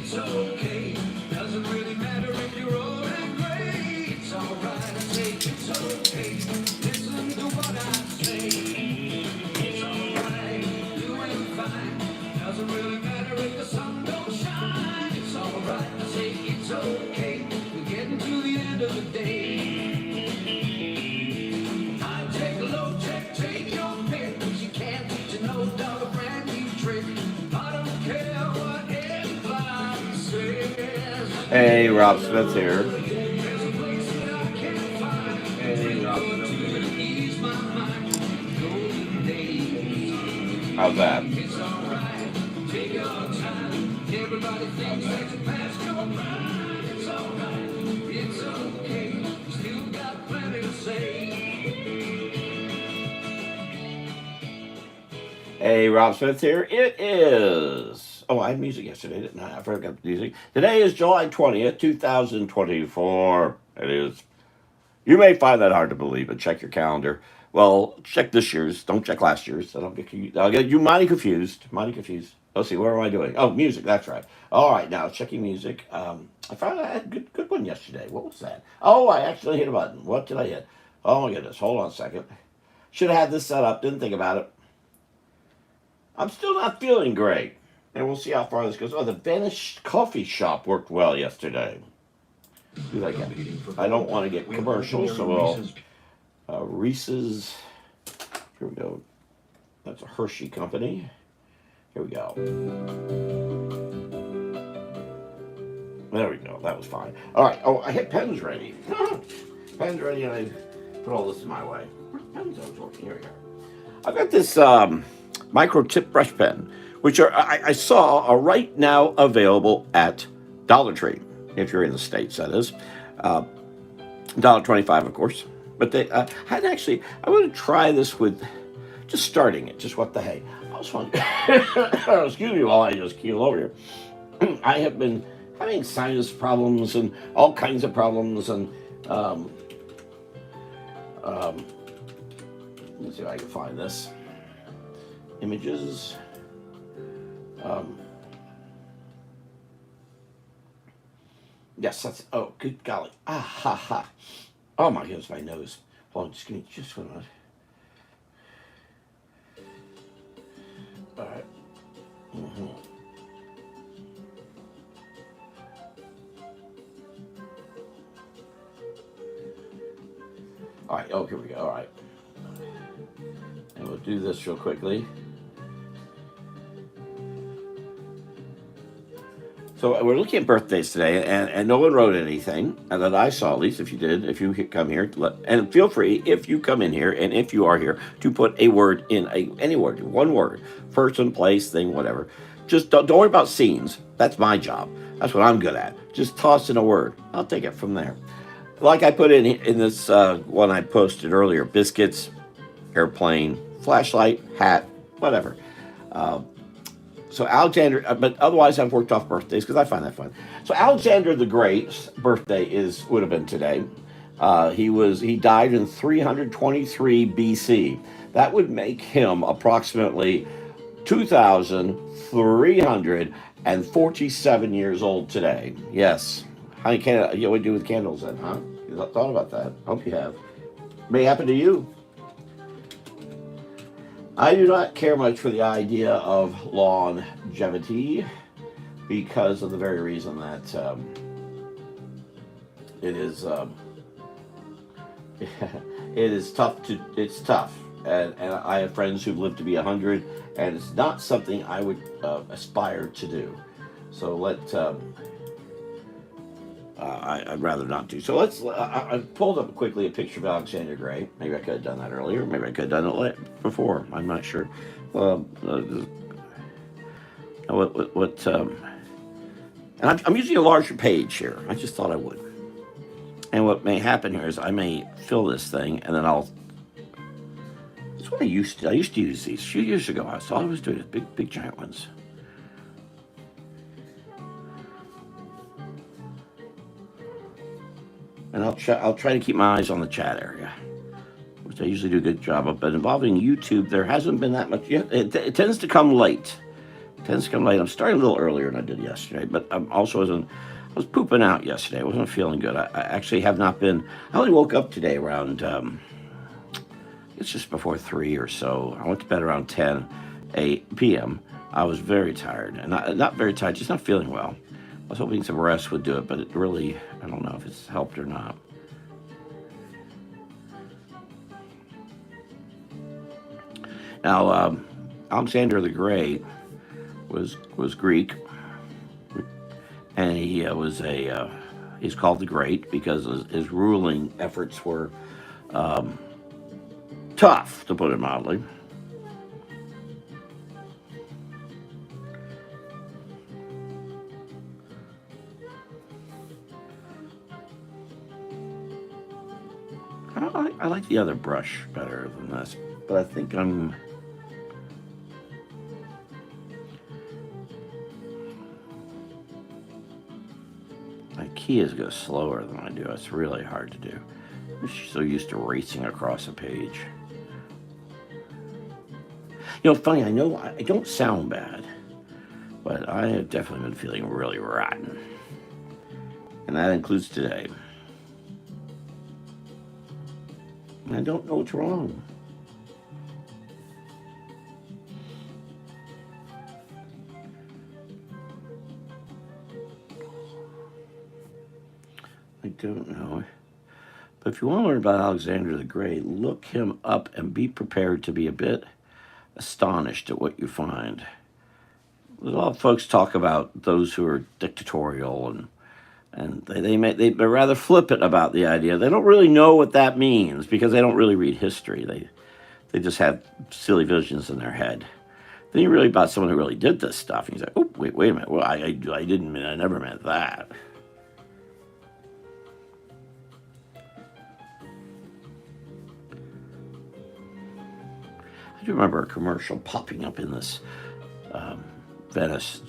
it's okay. Doesn't really matter if you're old and gray. It's alright, I say it's okay. Listen to what I say. It's alright, doing fine. Doesn't really matter if the sun don't shine. It's alright, I say it's okay. We're getting to the end of the day. I take a low check, take your pick. 'Cause you can't teach an old dog a brand new trick. I don't care what anybody says. Hey, Rob Smith here. There's a place that I can't find. Hey, Rob Go to and ease my mind. Golden days. How's that? It's alright, take your time. Everybody thinks that you passed your prime. It's alright, it's okay. Still got plenty to say. Hey, Rob Smith here. It is. Oh, I had music yesterday, didn't I? I forgot the music. Today is July 20th, 2024. It is. You may find that hard to believe, but check your calendar. Well, check this year's. Don't check last year's. I'll get you mighty confused. Mighty confused. Let's see. What am I doing? Oh, music. That's right. All right. Now checking music. I found I had a good one yesterday. What was that? Oh, I actually hit a button. What did I hit? Oh my goodness. Hold on a second. Should have had this set up. Didn't think about it. I'm still not feeling great. And we'll see how far this goes. Oh, the Vanish Coffee Shop worked well yesterday. Do that again. I don't want to get commercial, so we'll. Reese's. Here we go. That's a Hershey company. Here we go. There we go. That was fine. All right. Oh, I hit pens ready. Pens ready, and I put all this in my way. Pens are working. Here we go. I've got this micro tip brush pen, which I saw are right now available at Dollar Tree, if you're in the States, that is. $1.25, of course. But they I want to try this with just starting it, just what the hey. I was wondering, excuse me while I just keel over here. I have been having sinus problems and all kinds of problems, and let's see if I can find this. Images. Yes, that's. Oh, good golly. Ah, ha, ha. Oh my goodness, my nose. Hold on, just give me just 1 minute. All right. Mm-hmm. All right. Oh, here we go. All right. And we'll do this real quickly. So we're looking at birthdays today, and no one wrote anything, and that I saw, at least if you did, if you come here, and feel free, if you come in here, and if you are here, to put a word in, any word, one word, person, place, thing, whatever. Just don't worry about scenes. That's my job. That's what I'm good at. Just toss in a word. I'll take it from there. Like I put in this one I posted earlier, biscuits, airplane, flashlight, hat, whatever. So Alexander, but otherwise I've worked off birthdays because I find that fun. So Alexander the Great's birthday would have been today. He died in 323 BC. That would make him approximately 2,347 years old today. Yes. How many what do you do with candles then, huh? You thought about that? Hope you have. May happen to you. I do not care much for the idea of longevity because of the very reason that it is tough. It's tough, and I have friends who've lived to be 100, and it's not something I would aspire to do. So I'd rather not do. So I pulled up quickly a picture of Alexander Gray. Maybe I could have done that earlier. Maybe I could have done it before. I'm not sure. And I'm using a larger page here. I just thought I would. And what may happen here is I may fill this thing, and then that's what I used to use these a few years ago. That's all I was doing, big giant ones. And I'll try to keep my eyes on the chat area, which I usually do a good job of. But involving YouTube, there hasn't been that much yet. It tends to come late. Tends to come late. I'm starting a little earlier than I did yesterday, but I was pooping out yesterday. I wasn't feeling good. I actually have not been. I only woke up today around, it's just before 3 or so. I went to bed around 10 p.m. I was very tired, and not very tired, just not feeling well. I was hoping some rest would do it, but it really, I don't know if it's helped or not. Now, Alexander the Great was Greek, and he's called the Great because his ruling efforts were tough, to put it mildly. I like the other brush better than this, but I think my keys go slower than I do. It's really hard to do. I'm so used to racing across a page. You know, funny, I know I don't sound bad, but I have definitely been feeling really rotten. And that includes today. And I don't know what's wrong. I don't know. But if you want to learn about Alexander the Great, look him up and be prepared to be a bit astonished at what you find. A lot of folks talk about those who are dictatorial and they're rather flippant about the idea. They don't really know what that means because they don't really read history. They just have silly visions in their head. Then you really about someone who really did this stuff, and you say, "Oh, wait a minute. Well, I never meant that." I do remember a commercial popping up in this Venice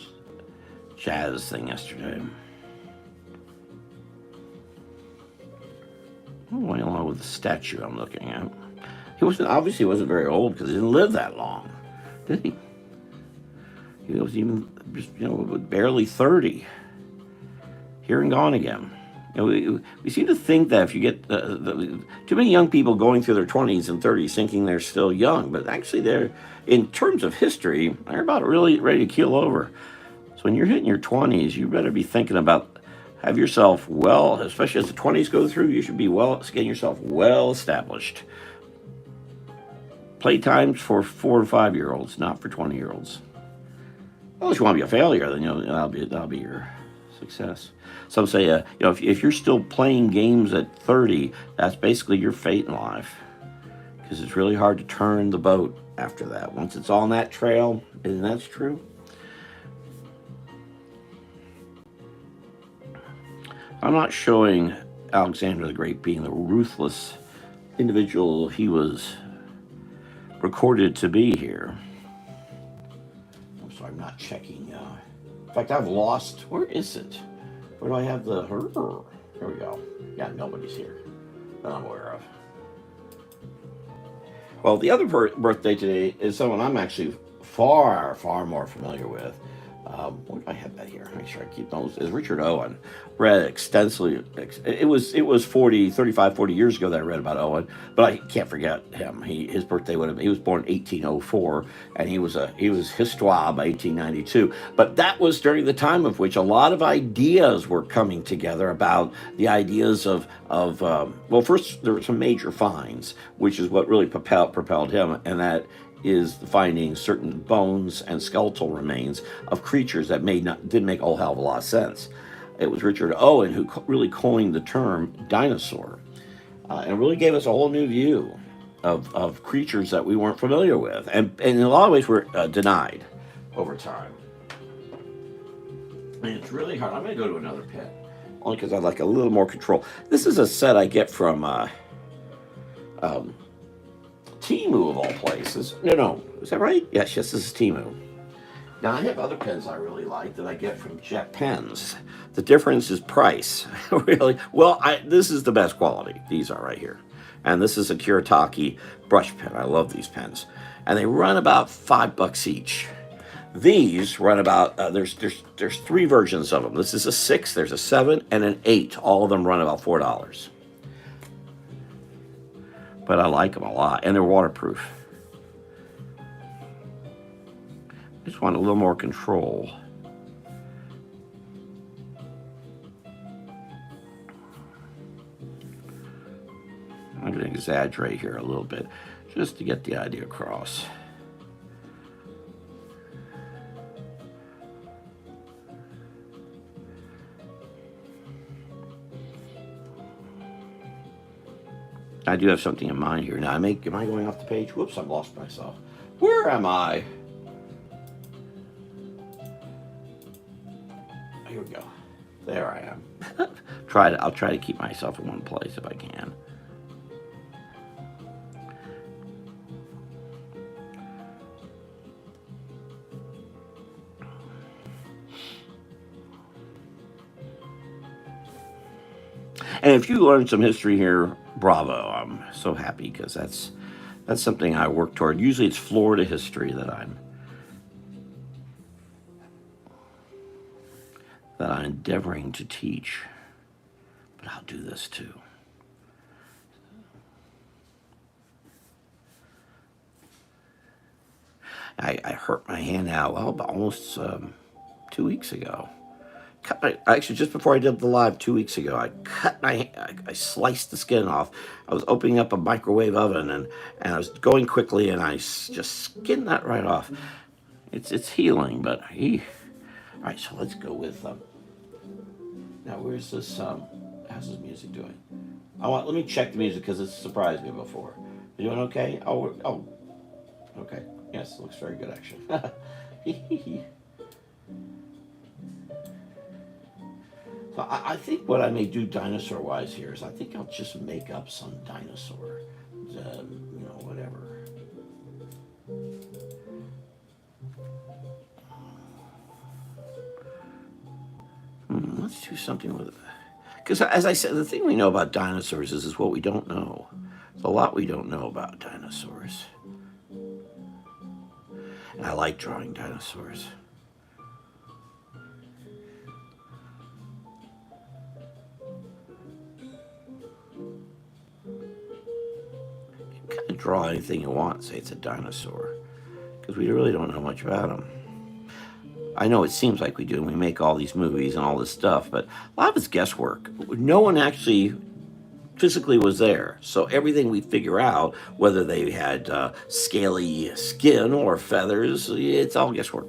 jazz thing yesterday. Went along with the statue I'm looking at. He wasn't very old because he didn't live that long, did he? He was even just, barely 30. Here and gone again. We seem to think that if you get too many young people going through their 20s and 30s thinking they're still young, but actually they're, in terms of history, they're about really ready to keel over. So when you're hitting your 20s, you better be thinking about have yourself especially as the 20s go through, you should be getting yourself well established. Playtimes for 4 to 5 year olds, not for 20-year-olds. Well, if you want to be a failure, then that'll be your success. Some say, if you're still playing games at 30, that's basically your fate in life, because it's really hard to turn the boat after that. Once it's on that trail, and that's true. I'm not showing Alexander the Great being the ruthless individual he was recorded to be here. So I'm not checking. In fact, I've lost. Where is it? Where do I have the? Here we go. Yeah, nobody's here that I'm aware of. Well, the other birthday today is someone I'm actually far, far more familiar with. Where do I have that here? Make sure I keep those. Is Richard Owen. Read extensively. It was 35, 40 years ago that I read about Owen, but I can't forget him. His birthday he was born in 1804, and he was Histoire by 1892. But that was during the time of which a lot of ideas were coming together about the ideas of first there were some major finds, which is what really propelled him, and that is finding certain bones and skeletal remains of creatures that didn't make a whole hell of a lot of sense. It was Richard Owen who really coined the term dinosaur, and really gave us a whole new view of creatures that we weren't familiar with, and in a lot of ways were denied over time. And it's really hard. I'm going to go to another pen, only because I'd like a little more control. This is a set I get from Temu of all places. No, is that right? Yes, this is Temu. Now I have other pens I really like that I get from Jet Pens. The difference is price, really. Well, this is the best quality. These are right here, and this is a Kuretake brush pen. I love these pens, and they run about $5 each. These run about. There's three versions of them. This is a 6. There's a 7 and an 8. All of them run about $4. But I like them a lot, and they're waterproof. I just want a little more control. I'm going to exaggerate here a little bit just to get the idea across. I do have something in mind here. Now, am I going off the page? Whoops, I've lost myself. Where am I? Here we go. There I am. I'll try to keep myself in one place if I can. And if you learned some history here, bravo! I'm so happy because that's something I work toward. Usually, it's Florida history that I'm endeavoring to teach, but I'll do this too. I hurt my hand now. Well, almost 2 weeks ago. Actually, just before I did the live 2 weeks ago, I sliced the skin off. I was opening up a microwave oven and I was going quickly and I just skinned that right off. It's healing, but all right. So let's go with now. Where's this? How's this music doing? Let me check the music because it's surprised me before. You doing okay? Oh, okay. Yes, it looks very good actually. So I think what I may do dinosaur-wise here is I think I'll just make up some dinosaur, whatever. Let's do something with it. Because as I said, the thing we know about dinosaurs is what we don't know. There's a lot we don't know about dinosaurs. And I like drawing dinosaurs. Kind of draw anything you want, say it's a dinosaur, because we really don't know much about them. I know it seems like we do, and we make all these movies and all this stuff, but a lot of it's guesswork. No one actually physically was there, so everything we figure out, whether they had scaly skin or feathers, it's all guesswork.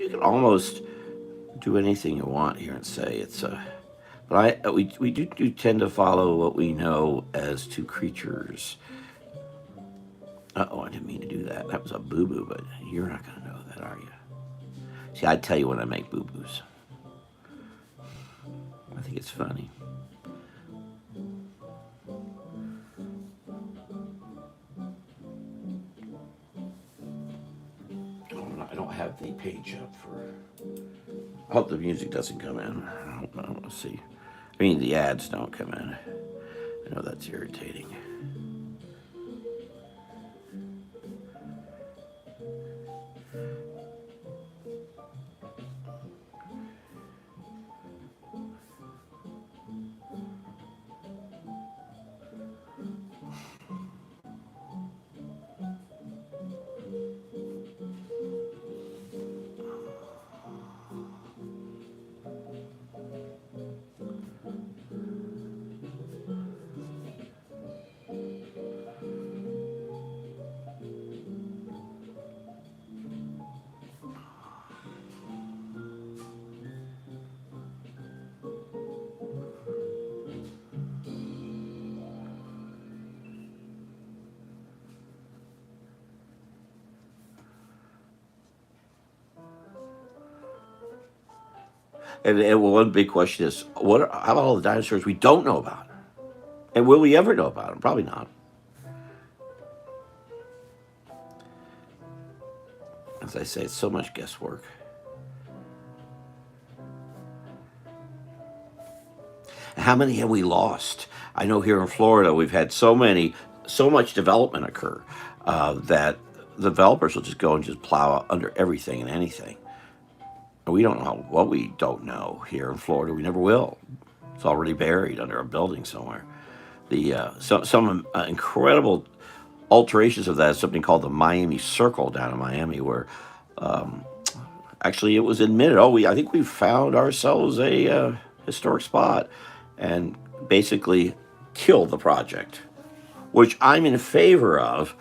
You can almost do anything you want here and say it's but we do tend to follow what we know as two creatures. I didn't mean to do that. That was a boo-boo, but you're not going to know that, are you? See, I tell you when I make boo-boos. I think it's funny. I don't have the page up for... I hope the music doesn't come in. I don't know. Let's see. I mean, the ads don't come in. I know that's irritating. And one big question is, how about all the dinosaurs we don't know about? And will we ever know about them? Probably not. As I say, it's so much guesswork. How many have we lost? I know here in Florida we've had so much development occur that the developers will just go and just plow under everything and anything. And we don't know what we don't know here in Florida. We never will. It's already buried under a building somewhere. Some incredible alterations of that is something called the Miami Circle down in Miami, where actually it was admitted. I think we found ourselves a historic spot, and basically killed the project, which I'm in favor of.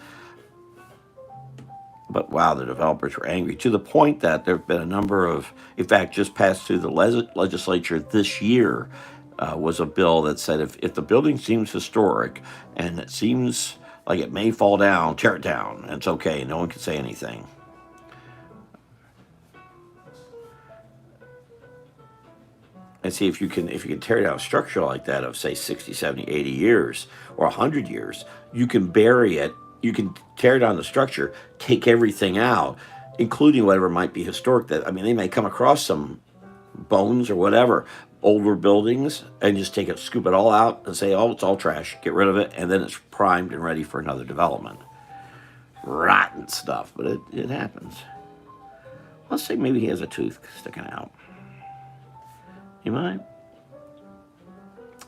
But wow, the developers were angry to the point that there have been a number of, in fact, just passed through the legislature this year, was a bill that said if the building seems historic and it seems like it may fall down, tear it down. And it's okay. No one can say anything. And see if you can tear down a structure like that of say 60, 70, 80 years or 100 years, you can bury it. You can tear down the structure, take everything out, including whatever might be historic. They may come across some bones or whatever, older buildings, and just take it, scoop it all out and say, oh, it's all trash, get rid of it, and then it's primed and ready for another development. Rotten stuff, but it happens. Let's say maybe he has a tooth sticking out. You might.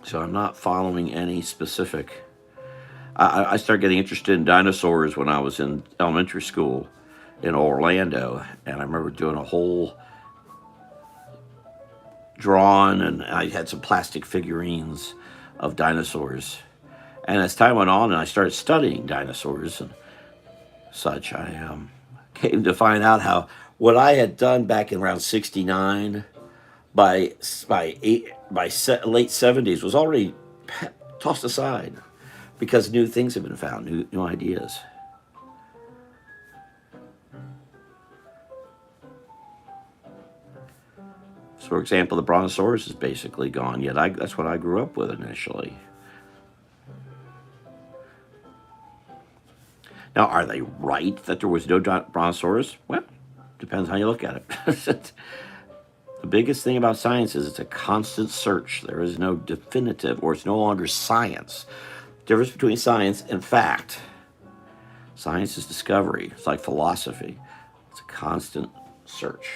So I'm not following any specific. I started getting interested in dinosaurs when I was in elementary school in Orlando, and I remember doing a whole drawn, and I had some plastic figurines of dinosaurs. And as time went on and I started studying dinosaurs and such, I came to find out how what I had done back in around 69 by late 70s was already tossed aside because new things have been found, new ideas. So, for example, the brontosaurus is basically gone, yet that's what I grew up with initially. Now, are they right that there was no brontosaurus? Well, depends how you look at it. The biggest thing about science is it's a constant search. There is no definitive, or it's no longer science. Difference between science and fact. Science is discovery. It's like philosophy. It's a constant search.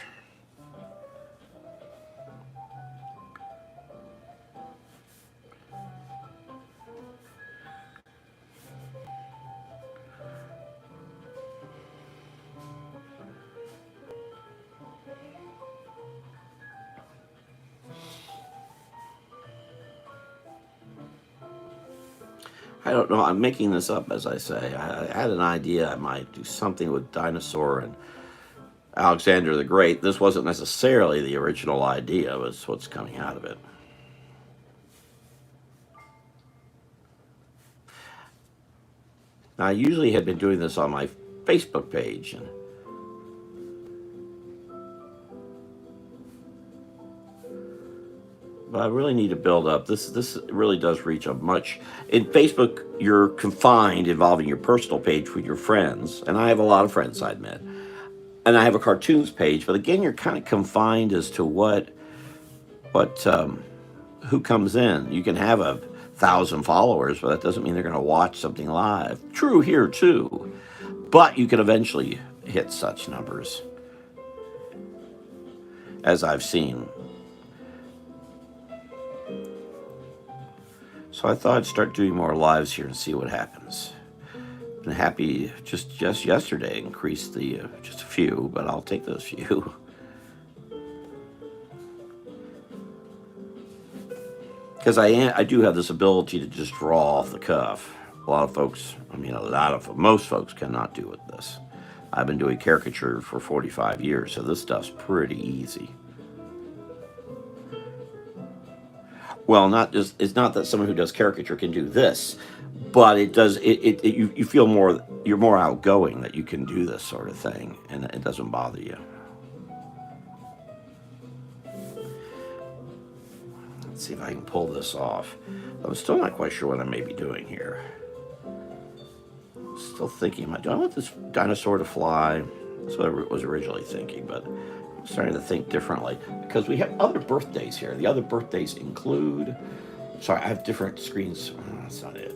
I don't know. I'm making this up as I say. I had an idea I might do something with dinosaur and Alexander the Great. This wasn't necessarily the original idea, it was what's coming out of it. Now, I usually had been doing this on my Facebook page, but I really need to build up. This really does reach a much. In Facebook, you're confined involving your personal page with your friends, and I have a lot of friends, I admit. And I have a cartoons page, but again, you're kind of confined as to who comes in. You can have 1,000 followers, but that doesn't mean they're going to watch something live. True here too, but you can eventually hit such numbers, as I've seen. So I thought I'd start doing more lives here and see what happens. Been happy just yesterday increased the just a few, but I'll take those few. Because I do have this ability to just draw off the cuff. A lot of folks, most folks cannot do with this. I've been doing caricature for 45 years, so this stuff's pretty easy. Well, it's not that someone who does caricature can do this, but it does. You feel you're more outgoing that you can do this sort of thing, and it doesn't bother you. Let's see if I can pull this off. I'm still not quite sure what I may be doing here. Still thinking, do I want this dinosaur to fly? That's what I was originally thinking, but I'm starting to think differently because we have other birthdays here. The other birthdays include, sorry, I have different screens. Oh, that's not it.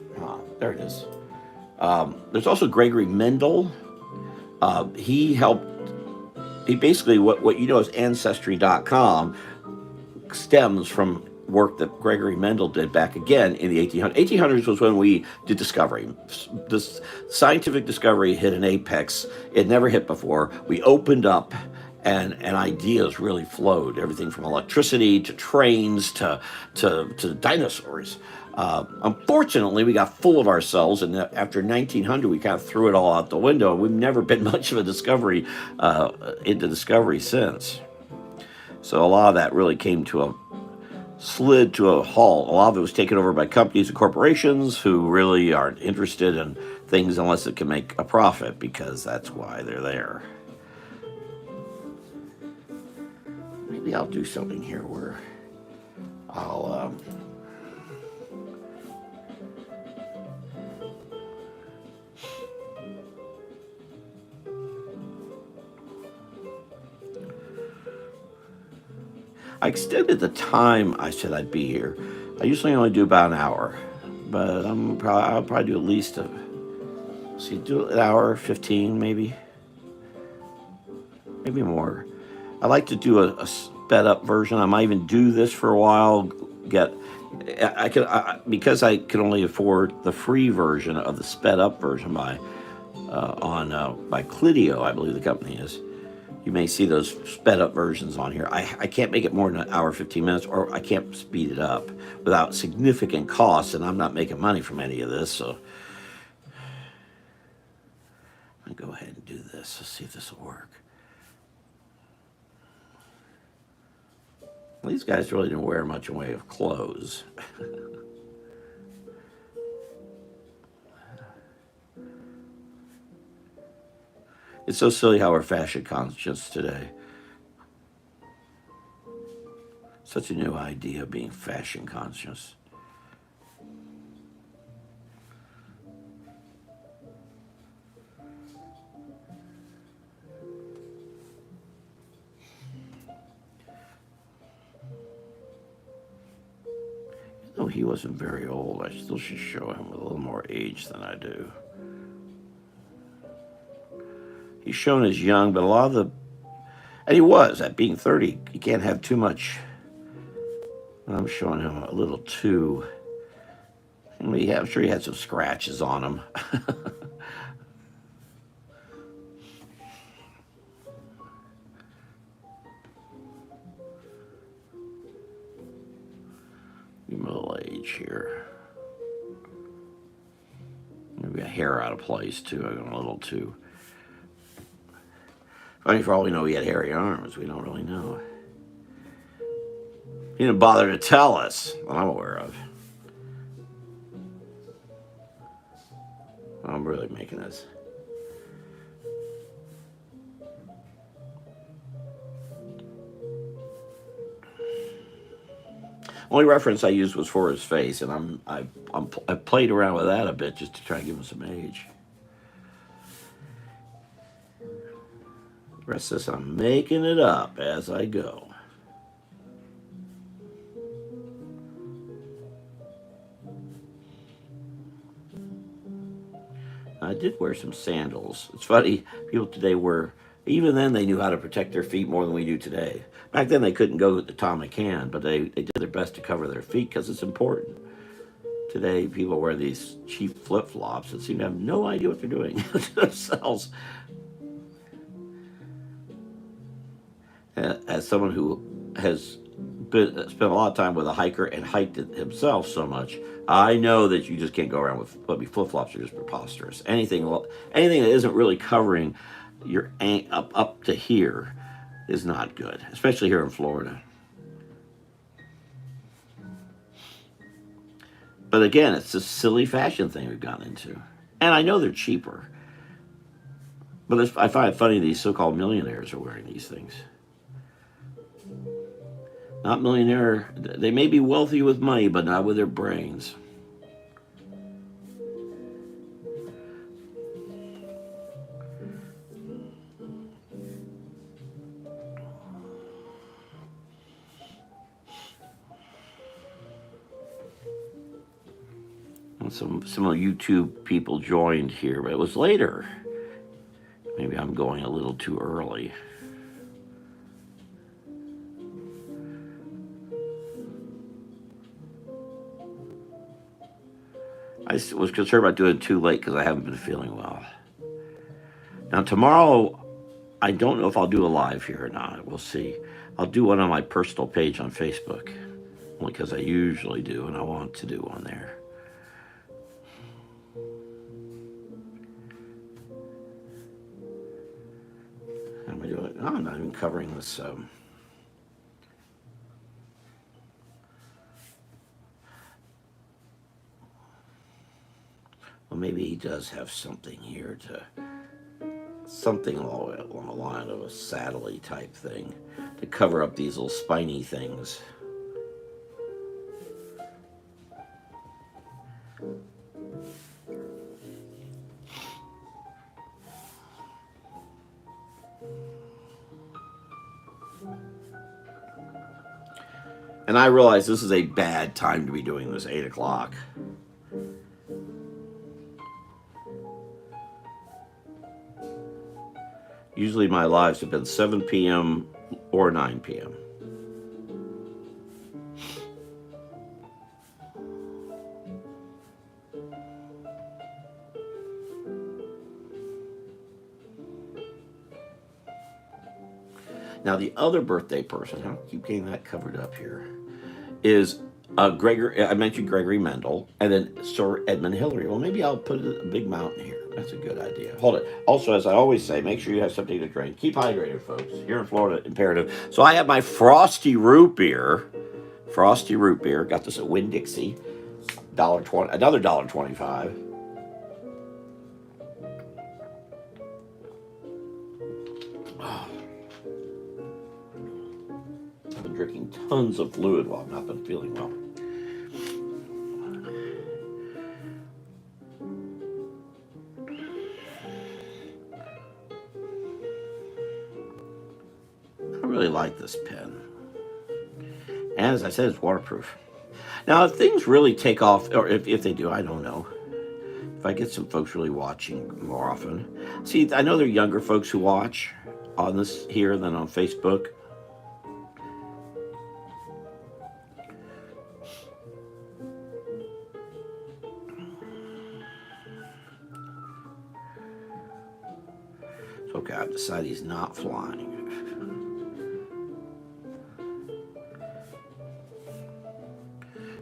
There it is. There's also Gregory Mendel. He basically, what you know as Ancestry.com stems from work that Gregory Mendel did back again in the 1800s. 1800s was when we did discovery. This scientific discovery hit an apex. It never hit before. We opened up and ideas really flowed. Everything from electricity to trains to dinosaurs. Unfortunately, we got full of ourselves, and after 1900, we kind of threw it all out the window. We've never been much of a discovery into discovery since. So a lot of that really slid to a halt. A lot of it was taken over by companies and corporations who really aren't interested in things unless it can make a profit, because that's why they're there. Maybe I'll do something here where I'll I extended the time I said I'd be here. I usually only do about an hour, but I'll probably do at least do an hour, 15 maybe more. I like to do a sped up version. I might even do this for a while. Because I could only afford the free version of the sped up version by Clidio, I believe the company is. You may see those sped up versions on here. I can't make it more than an hour, 15 minutes, or I can't speed it up without significant costs, and I'm not making money from any of this, so I'm going to go ahead and do this. Let's see if this will work. Well, these guys really didn't wear much in way of clothes. It's so silly how we're fashion conscious today. Such a new idea, being fashion conscious. Though he wasn't very old, I still should show him with a little more age than I do. He's shown as young, but and he was, at being 30, you can't have too much. I'm showing him a little too, I'm sure he had some scratches on him. Give him a little age here. Maybe a hair out of place too, I'm a little too. Funny, for all we know, he had hairy arms. We don't really know. He didn't bother to tell us, that I'm aware of. I'm really making this. Only reference I used was for his face, and I played around with that a bit just to try to give him some age. The rest of this, I'm making it up as I go. I did wear some sandals. It's funny, people today even then they knew how to protect their feet more than we do today. Back then they couldn't go with the Tom McCann, but they did their best to cover their feet because it's important. Today people wear these cheap flip-flops that seem to have no idea what they're doing to themselves. As someone who has spent a lot of time with a hiker and hiked it himself so much, I know that you just can't go around with flip-flops. Are just preposterous. Anything that isn't really covering your up to here is not good, especially here in Florida. But again, it's a silly fashion thing we've gotten into, and I know they're cheaper. But I find it funny these so-called millionaires are wearing these things. Not millionaire. They may be wealthy with money, but not with their brains. And some YouTube people joined here, but it was later. Maybe I'm going a little too early. I was concerned about doing it too late because I haven't been feeling well. Now, tomorrow, I don't know if I'll do a live here or not. We'll see. I'll do one on my personal page on Facebook, only because I usually do, and I want to do one there. How am I doing? Oh, I'm not even covering this. Well, maybe he does have something here something along the line of a saddle-y type thing to cover up these little spiny things. And I realize this is a bad time to be doing this, 8 o'clock. Usually my lives have been 7 p.m. or 9 p.m. Now the other birthday person, I'll keep getting that covered up here, is Gregory. I mentioned Gregory Mendel, and then Sir Edmund Hillary. Well, maybe I'll put a big mountain here. That's a good idea. Hold it. Also, as I always say, make sure you have something to drink. Keep hydrated, folks. Here in Florida, imperative. So I have my frosty root beer. Frosty root beer. Got this at Winn-Dixie. $1.20. Another $1.25. I've been drinking tons of fluid while I've not been feeling well. I really like this pen. And as I said, it's waterproof. Now, if things really take off, or if they do, I don't know. If I get some folks really watching more often. See, I know there are younger folks who watch on this here than on Facebook. Okay, I've decided he's not flying.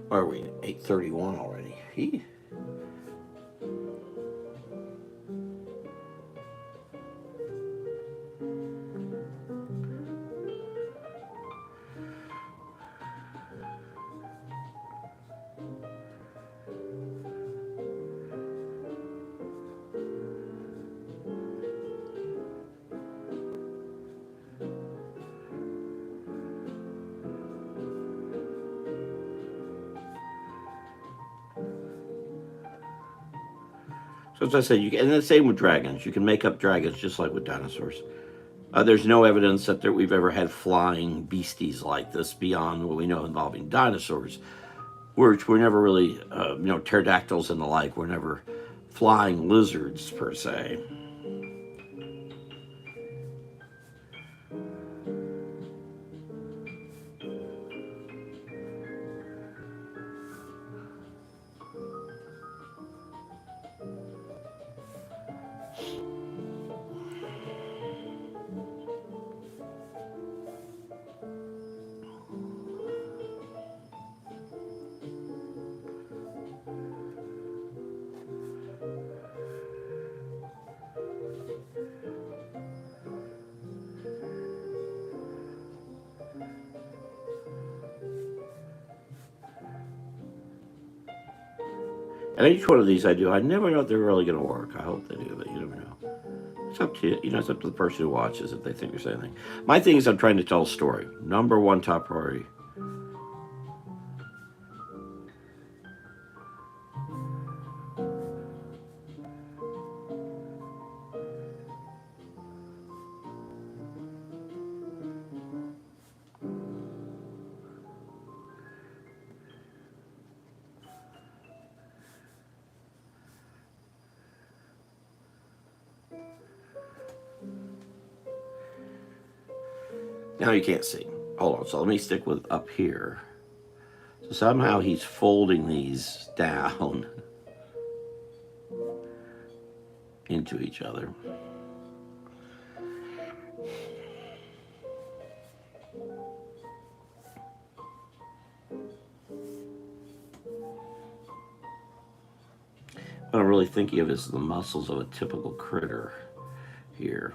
Where are we? 8:31 already. So as I said, and the same with dragons. You can make up dragons just like with dinosaurs. There's no evidence that we've ever had flying beasties like this beyond what we know involving dinosaurs, which were never really, pterodactyls and the like. Were never flying lizards per se. And each one of these I do, I never know if they're really going to work. I hope they do, but you never know. It's up to you. It's up to the person who watches if they think there's anything. My thing is I'm trying to tell a story. Number one top priority. Now you can't see. Hold on. So let me stick with up here. So somehow he's folding these down into each other. What I'm really thinking of is the muscles of a typical critter here.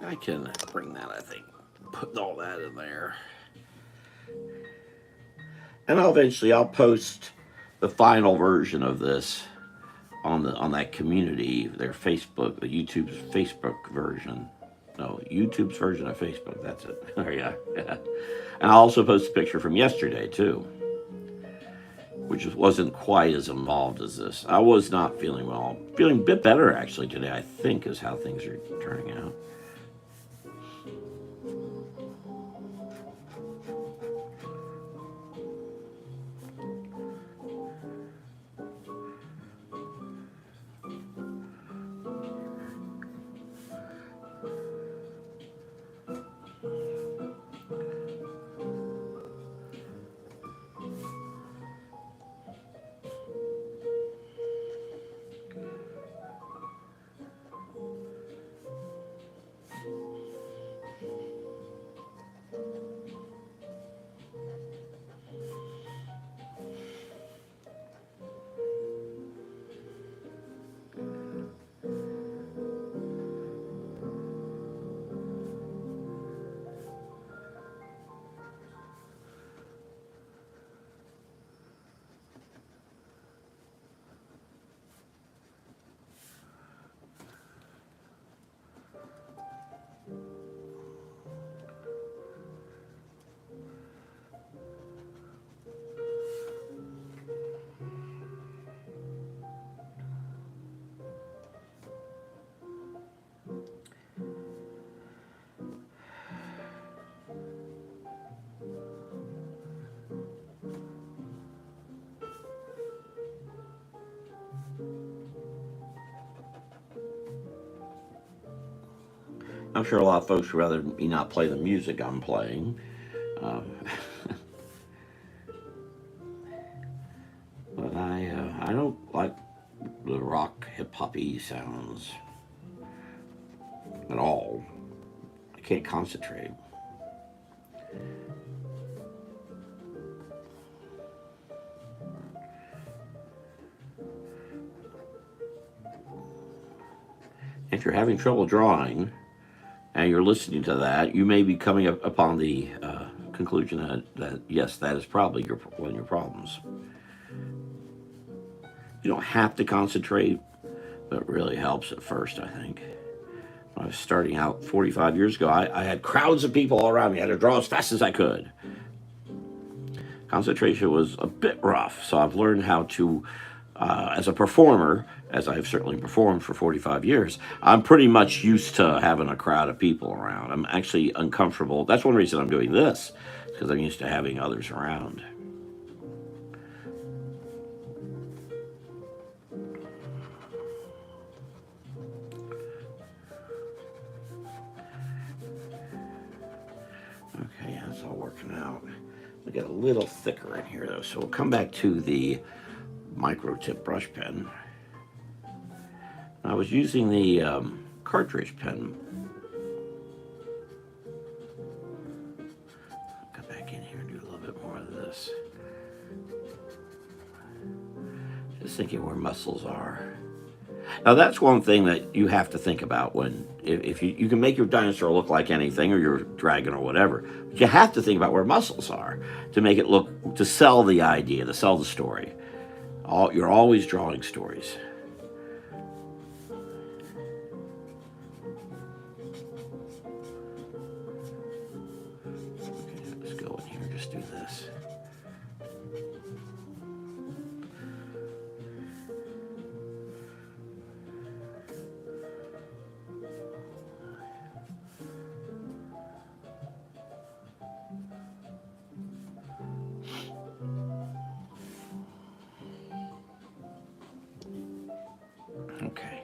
I can bring that, I think. Put all that in there. And I'll post the final version of this on that community, their Facebook, the YouTube's Facebook version. No, YouTube's version of Facebook. That's it. There you go. Yeah. And I'll also post a picture from yesterday too, which wasn't quite as involved as this. I was not feeling well. Feeling a bit better actually today, I think, is how things are turning out. I'm sure a lot of folks would rather me not play the music I'm playing. Um, but I don't like the rock hip hoppy sounds at all. I can't concentrate. If you're having trouble drawing and you're listening to that, you may be coming up upon the conclusion that yes, that is probably one of your problems. You don't have to concentrate, but it really helps at first, I think. When I was starting out 45 years ago, I had crowds of people all around me. I had to draw as fast as I could. Concentration was a bit rough, so I've learned how to, as a performer, as I've certainly performed for 45 years, I'm pretty much used to having a crowd of people around. I'm actually uncomfortable. That's one reason I'm doing this, because I'm used to having others around. Okay, yeah, it's all working out. We get a little thicker in here though, so we'll come back to the micro tip brush pen. I was using the cartridge pen. Come back in here and do a little bit more of this. Just thinking where muscles are. Now that's one thing that you have to think about when if you can make your dinosaur look like anything or your dragon or whatever, but you have to think about where muscles are to make it look to sell the idea, to sell the story. You're always drawing stories. Okay, let's go in here and just do this. Okay.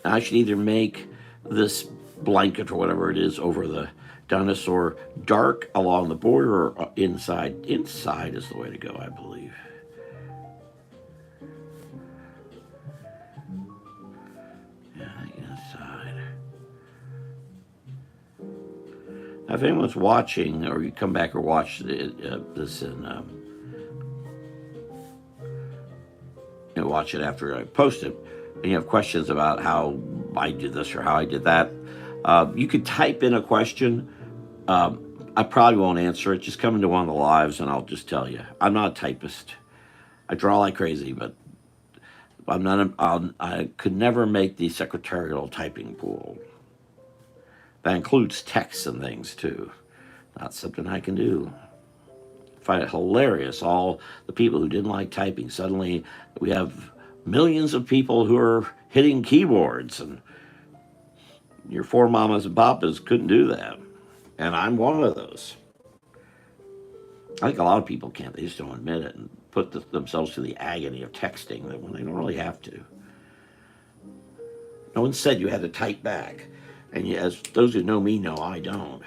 Now I should either make this blanket or whatever it is over the dinosaur dark along the border or inside. Inside is the way to go, I believe. Yeah, inside. Now, if anyone's watching, or you come back or watch this in, watch it after I post it, and you have questions about how I did this or how I did that, you could type in a question. I probably won't answer it. Just come into one of the lives and I'll just tell you. I'm not a typist. I draw like crazy, but I'm not. I could never make the secretarial typing pool. That includes texts and things too. Not something I can do. I find it hilarious. All the people who didn't like typing, suddenly we have millions of people who are hitting keyboards, and your four mamas and papas couldn't do that. And I'm one of those. I think a lot of people can't. They just don't admit it and put themselves through the agony of texting when they don't really have to. No one said you had to type back. And as those who know me know, I don't.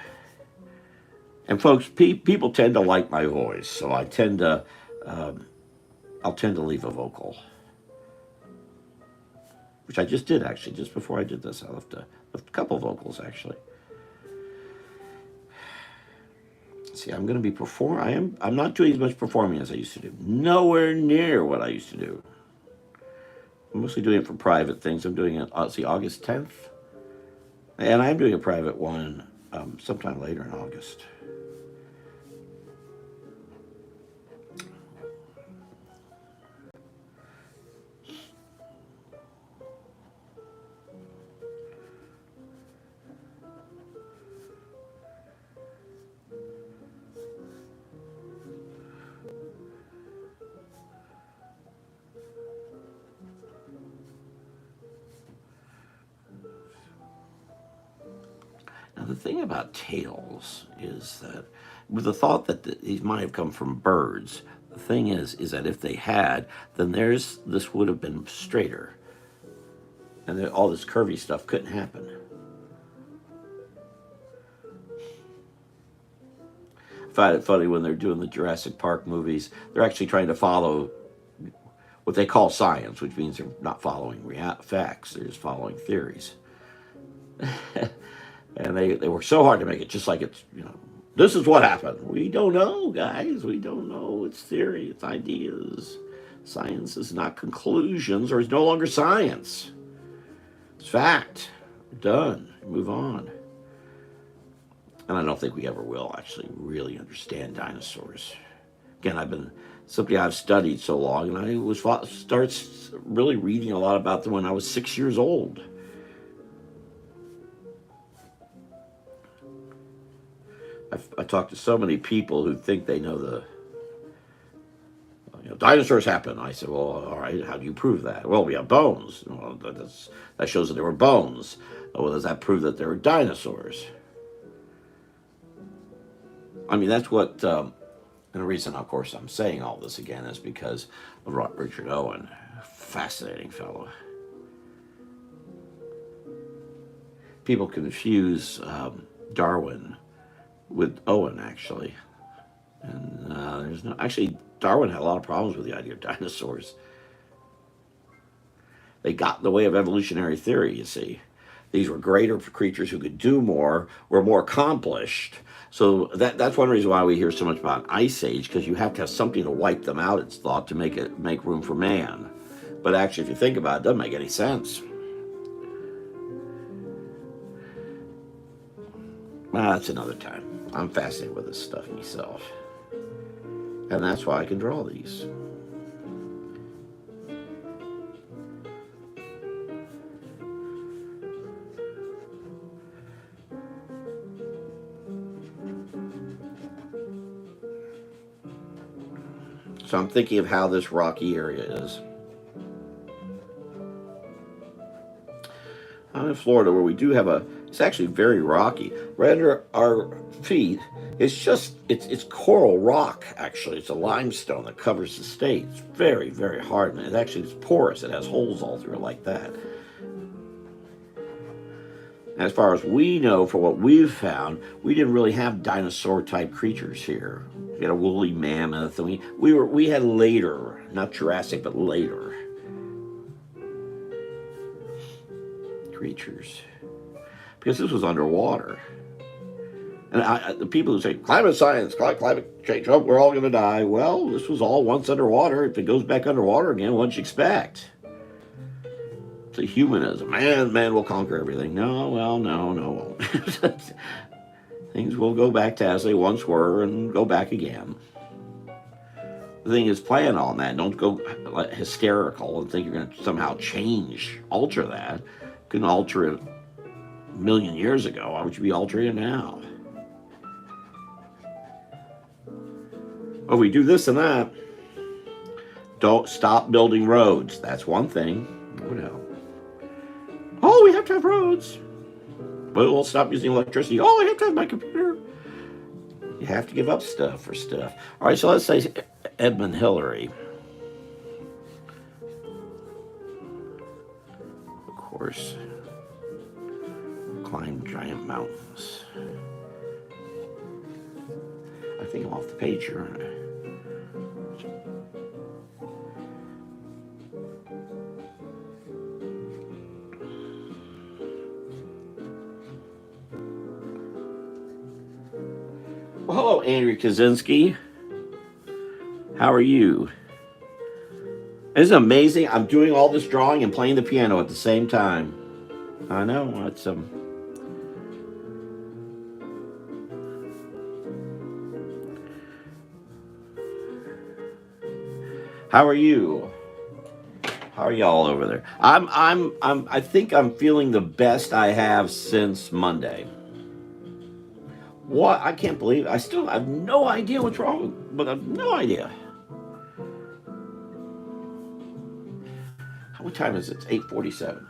And folks, people tend to like my voice, so I tend to, I'll tend to leave a vocal, which I just did actually. Just before I did this, I left a couple vocals actually. See, I'm going to be I'm not doing as much performing as I used to do. Nowhere near what I used to do. I'm mostly doing it for private things. I'm doing it, August 10th. And I'm doing a private one sometime later in August. Now, the thing about tails is that, with the thought that these might have come from birds, the thing is that if they had, then this would have been straighter, and all this curvy stuff couldn't happen. I find it funny when they're doing the Jurassic Park movies, they're actually trying to follow what they call science, which means they're not following facts, they're just following theories. And they work so hard to make it just like it's, this is what happened. We don't know, guys. We don't know. It's theory. It's ideas. Science is not conclusions, or it's no longer science. It's fact. Done. Move on. And I don't think we ever will actually really understand dinosaurs. Again, I've studied so long, and I starts really reading a lot about them when I was 6 years old. I talked to so many people who think they know dinosaurs happen. I said, well, all right, how do you prove that? Well, we have bones. Well, that shows that there were bones. Well, does that prove that there were dinosaurs? I mean, that's what, and the reason, of course, I'm saying all this again is because of Richard Owen. Fascinating fellow. People confuse Darwin with Owen, actually. And there's no actually Darwin had a lot of problems with the idea of dinosaurs. They got in the way of evolutionary theory, you see. These were greater creatures who could do more, were more accomplished. So that's one reason why we hear so much about Ice Age, because you have to have something to wipe them out, it's thought, to make room for man. But actually, if you think about it, it doesn't make any sense. Well, that's another time. I'm fascinated with this stuff myself. And that's why I can draw these. So I'm thinking of how this rocky area is. I'm in Florida where we do have it's actually very rocky. Right under our feet, it's coral rock, actually. It's a limestone that covers the state. It's very, very hard. And it's porous. It has holes all through it like that. As far as we know, for what we've found, we didn't really have dinosaur-type creatures here. We had a woolly mammoth, and we had later, not Jurassic, but later creatures, because this was underwater. And the people who say climate science, climate change, oh, we're all going to die. Well, this was all once underwater. If it goes back underwater again, what'd you expect? It's a humanism. Man will conquer everything. No, well, no. Things will go back to as they once were and go back again. The thing is, plan on that. Don't go hysterical and think you're going to somehow alter that. You couldn't alter it a million years ago. Why would you be altering it now? Well, if we do this and that, don't stop building roads. That's one thing. What else? Oh, we have to have roads. But we'll stop using electricity. Oh, I have to have my computer. You have to give up stuff for stuff. All right, so let's say Edmund Hillary. Of course, climb giant mountains. I think I'm off the page here, aren't I? Well, hello, Andrew Kaczynski. How are you? Isn't it amazing? I'm doing all this drawing and playing the piano at the same time. I know. It's How are you? How are y'all over there? I think I'm feeling the best I have since Monday. What? I can't believe it. I still have no idea what's wrong, but I have no idea. What time is it? It's 8:47.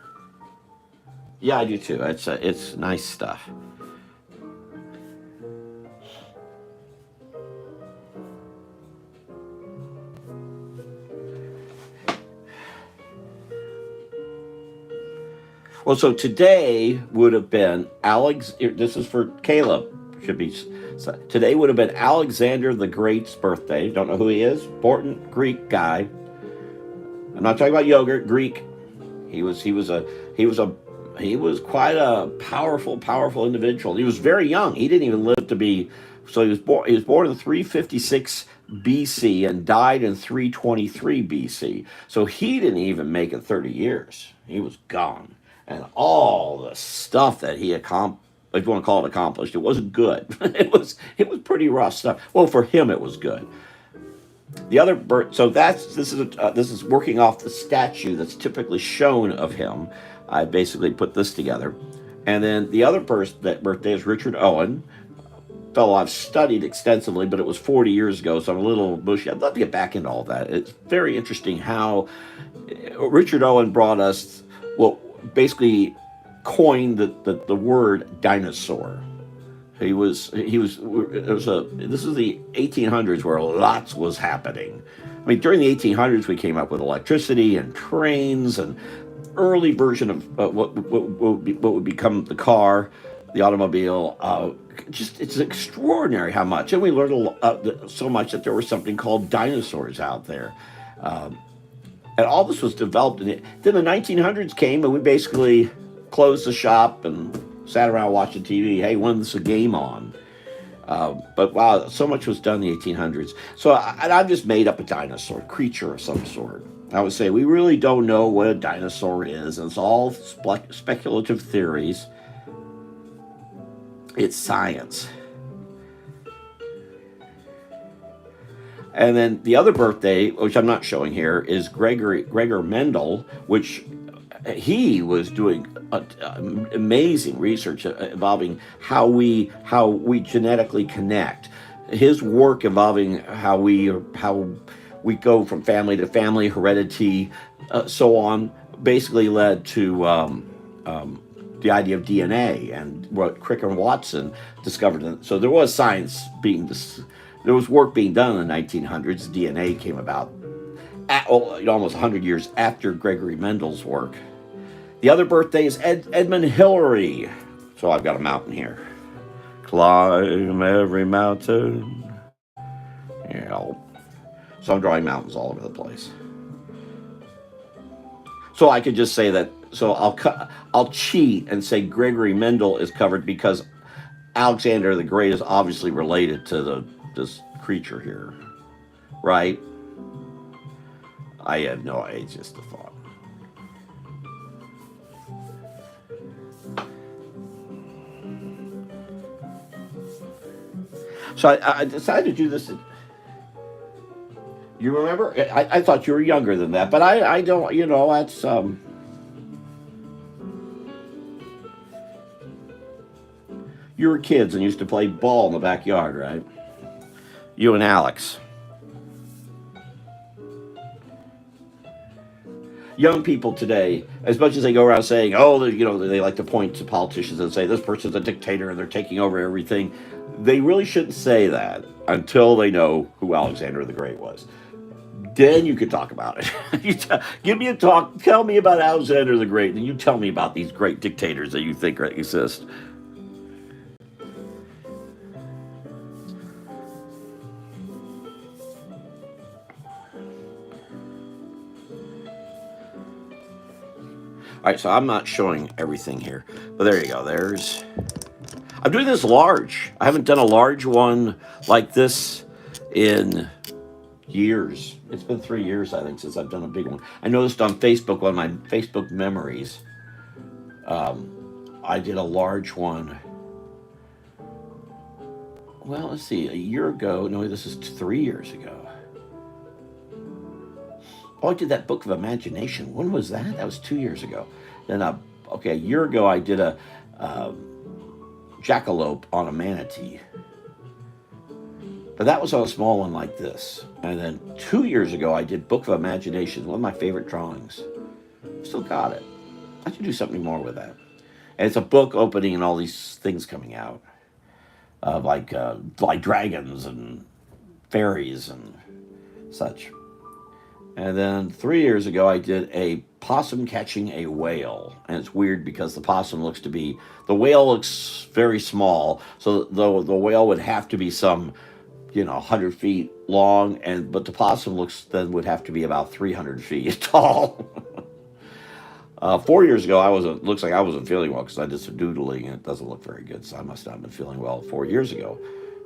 Yeah, I do too. It's nice stuff. Well, so today would have been This is for Caleb. Today would have been Alexander the Great's birthday. Don't know who he is. Important Greek guy. I'm not talking about yogurt. Greek. He was quite a powerful individual. He was very young. He didn't even live to be. So he was born in 356 BC and died in 323 BC. So he didn't even make it 30 years. He was gone. And all the stuff that he accomplished, if you want to call it accomplished, it wasn't good. It was pretty rough stuff. Well, for him, it was good. The other so this is working off the statue that's typically shown of him. I basically put this together, and then the other birthday is Richard Owen, a fellow I've studied extensively, but it was 40 years ago, so I'm a little bushy. I'd love to get back into all that. It's very interesting how Richard Owen brought us basically coined the word dinosaur. This is the 1800s where lots was happening. I mean, during the 1800s, we came up with electricity and trains and early version of what would become the car. the automobile. Just it's extraordinary how much, and we learned so much that there was something called dinosaurs out there, um, and all this was developed. Then the 1900s came, and we basically closed the shop and sat around watching TV. Hey, when's the game on? But wow, so much was done in the 1800s. So I've just made up a dinosaur creature of some sort. I would say we really don't know what a dinosaur is. It's all speculative theories. It's science. And then the other birthday, which I'm not showing here, is Gregor Mendel, which he was doing amazing research involving how we genetically connect. His work involving how we go from family to family, heredity, so on, basically led to the idea of DNA and what Crick and Watson discovered. So there was there was work being done in the 1900s. DNA came about almost 100 years after Gregory Mendel's work. The other birthday is Edmund Hillary. So I've got a mountain here. Climb every mountain. So I'm drawing mountains all over the place. So I could just say that. So I'll cheat and say Gregory Mendel is covered because Alexander the Great is obviously related to this creature here, right? I have no idea. It's just a thought. So I decided to do this. You remember? I thought you were younger than that, but I don't. That's you were kids and used to play ball in the backyard, right? You and Alex. Young people today, as much as they go around saying, "Oh, they like to point to politicians and say this person's a dictator and they're taking over everything," they really shouldn't say that until they know who Alexander the Great was. Then you could talk about it. Give me a talk. Tell me about Alexander the Great, and you tell me about these great dictators that you think exist. All right, so I'm not showing everything here, but there you go. I'm doing this large. I haven't done a large one like this in years. It's been 3 years, I think, since I've done a big one. I noticed on Facebook, one of my Facebook memories, I did a large one. Well, let's see, a year ago. No, this is 3 years ago. Oh, I did that Book of Imagination. When was that? That was 2 years ago. Then, a year ago, I did a jackalope on a manatee. But that was on a small one like this. And then 2 years ago, I did Book of Imagination, one of my favorite drawings. Still got it. I should do something more with that. And it's a book opening and all these things coming out, like dragons and fairies and such. And then 3 years ago, I did a possum catching a whale. And it's weird because the whale looks very small. So the whale would have to be some 100 feet long, but the possum would have to be about 300 feet tall. 4 years ago, looks like I wasn't feeling well because I did some doodling and it doesn't look very good. So I must not have been feeling well 4 years ago.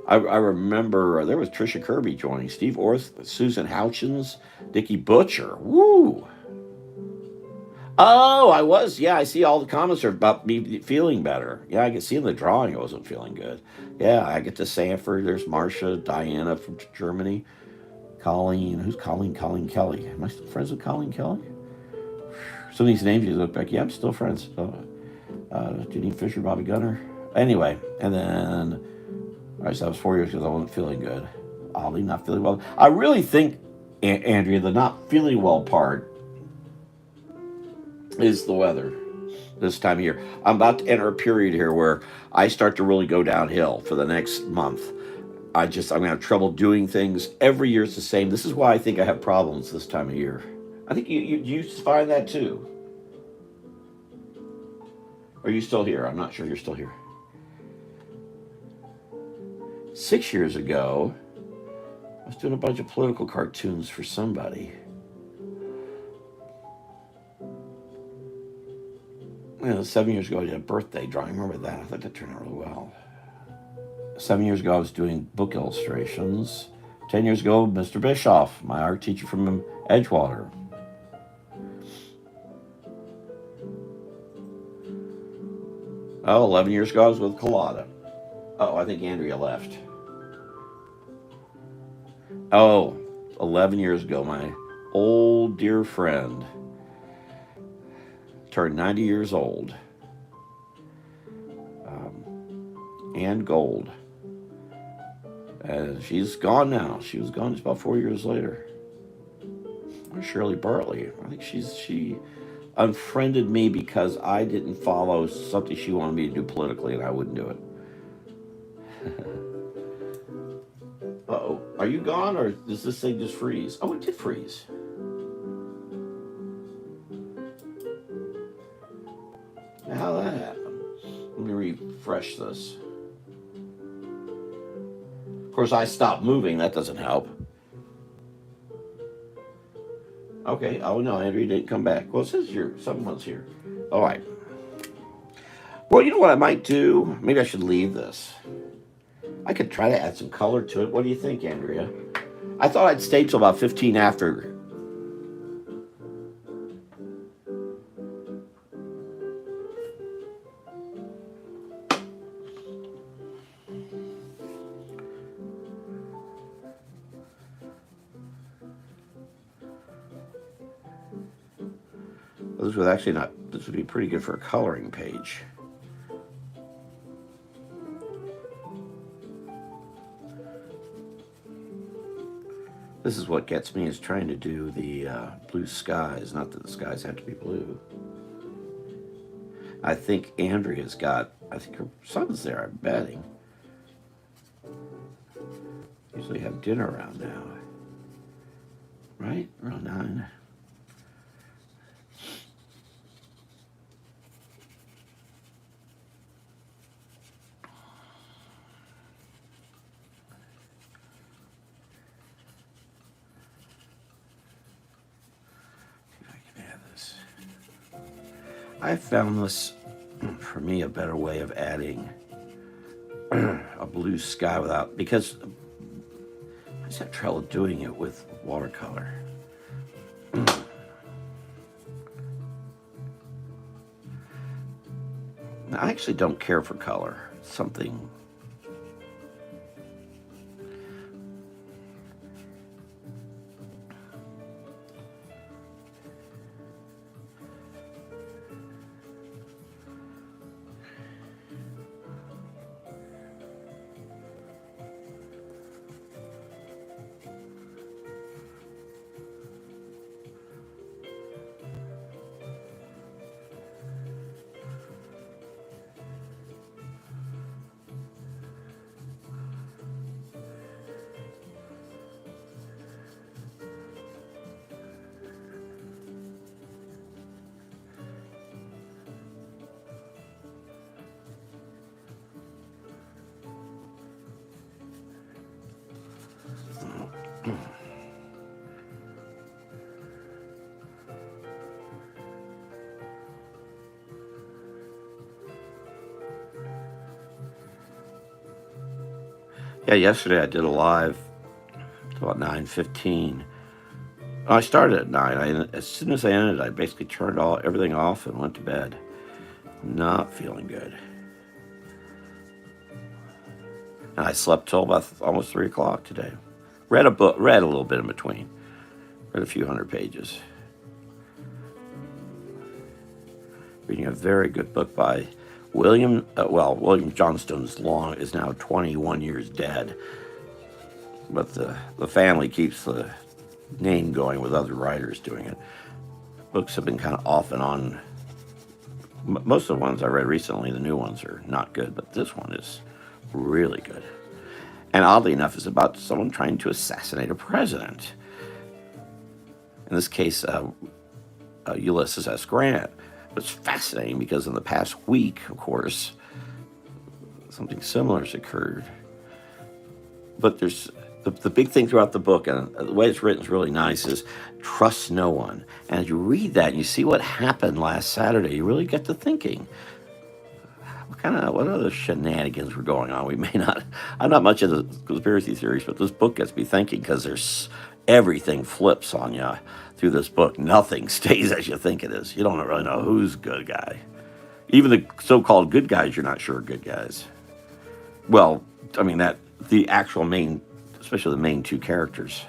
I remember there was Trisha Kirby joining, Steve Orth, Susan Houchins, Dickie Butcher. Woo! Oh, I was. Yeah, I see all the comments are about me feeling better. Yeah, I can see in the drawing I wasn't feeling good. Yeah, I get to Sanford. There's Marcia, Diana from Germany. Colleen. Who's Colleen? Colleen Kelly. Am I still friends with Colleen Kelly? Some of these names you look back. Yeah, I'm still friends. Janine Fisher, Bobby Gunner. Anyway, and then, all right, so that was 4 years because I wasn't feeling good. Oddly, not feeling well. I really think, Andrea, the not feeling well part is the weather this time of year. I'm about to enter a period here where I start to really go downhill for the next month. I'm going to have trouble doing things. Every year it's the same. This is why I think I have problems this time of year. I think you find that too. Are you still here? I'm not sure you're still here. 6 years ago, I was doing a bunch of political cartoons for somebody. 7 years ago, I did a birthday drawing. Remember that? I thought that turned out really well. 7 years ago, I was doing book illustrations. 10 years ago, Mr. Bischoff, my art teacher from Edgewater. Oh, 11 years ago, I was with Collada. Oh, I think Andrea left. Oh, 11 years ago, my old dear friend turned 90 years old. Ann Gold. And she's gone now. She was gone just about 4 years later. Or Shirley Bartley. I think she unfriended me because I didn't follow something she wanted me to do politically, and I wouldn't do it. Uh-oh. Are you gone, or does this thing just freeze? Oh, it did freeze. Now, how'd that happen? Let me refresh this. Of course, I stopped moving. That doesn't help. Okay. Oh, no, Andrea didn't come back. Well, it says someone's here. All right. Well, you know what I might do? Maybe I should leave this. I could try to add some color to it. What do you think, Andrea? I thought I'd stay till about 15 after. This would be pretty good for a coloring page. This is what gets me, is trying to do the blue skies. Not that the skies have to be blue. I think Andrea's got, I think her son's there, I'm betting. Usually have dinner around now. Right? Around 9. I found this, for me, a better way of adding a blue sky without, because I just have trouble doing it with watercolor. Now, I actually don't care for color. It's something. Yeah, yesterday I did a live about 9:15. I started at 9. As soon as I ended, I basically turned everything off and went to bed. Not feeling good. And I slept till about almost 3 o'clock today. Read a little bit in between. Read a few hundred pages. Reading a very good book by William Johnstone's is now 21 years dead. But the family keeps the name going with other writers doing it. Books have been kind of off and on. Most of the ones I read recently, the new ones, are not good, but this one is really good. And oddly enough, it's about someone trying to assassinate a president. In this case, Ulysses S. Grant. It's fascinating because in the past week, of course, something similar has occurred. but there's the big thing throughout the book, and the way it's written is really nice, is trust no one. And as you read that and you see what happened last Saturday, you really get to thinking, what other shenanigans were going on? We may not. I'm not much into conspiracy theories, but this book gets me thinking because there's everything flips on you through this book. Nothing stays as you think it is. You don't really know who's good guy. Even the so-called good guys, you're not sure are good guys. Well, I mean that the actual main, especially the main two characters.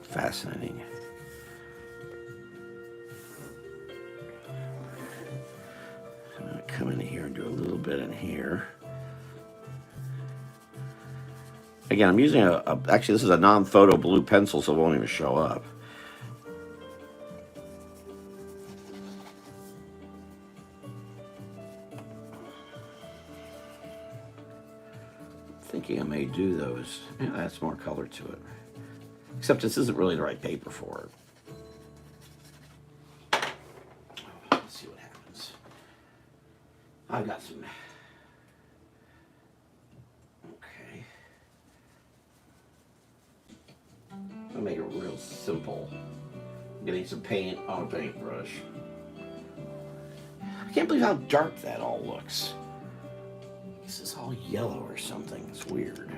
Fascinating. I'm going to come in here and do a little bit in here. Again, I'm using actually this is a non-photo blue pencil, so it won't even show up. Thinking I may do those. Yeah, that's more color to it. Except this isn't really the right paper for it. Let's see what happens. I've got some. Okay. I'll make it real simple. Getting some paint on a paintbrush. I can't believe how dark that all looks. This is all yellow or something. It's weird.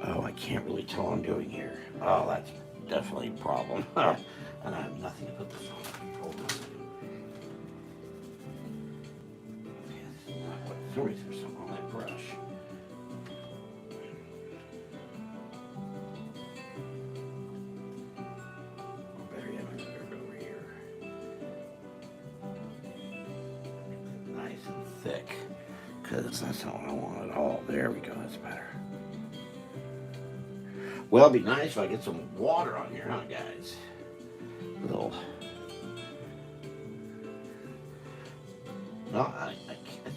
Oh, I can't really tell what I'm doing here. Oh, that's definitely a problem. And I have nothing to put this on. Hold on a second. Sorry, there's something on that brush. Better yet, I'm going to go over here. Nice and thick, because that's not what I want at all. There we go, that's better. Well, it'd be nice if I get some water on here, huh, guys? A little. No, I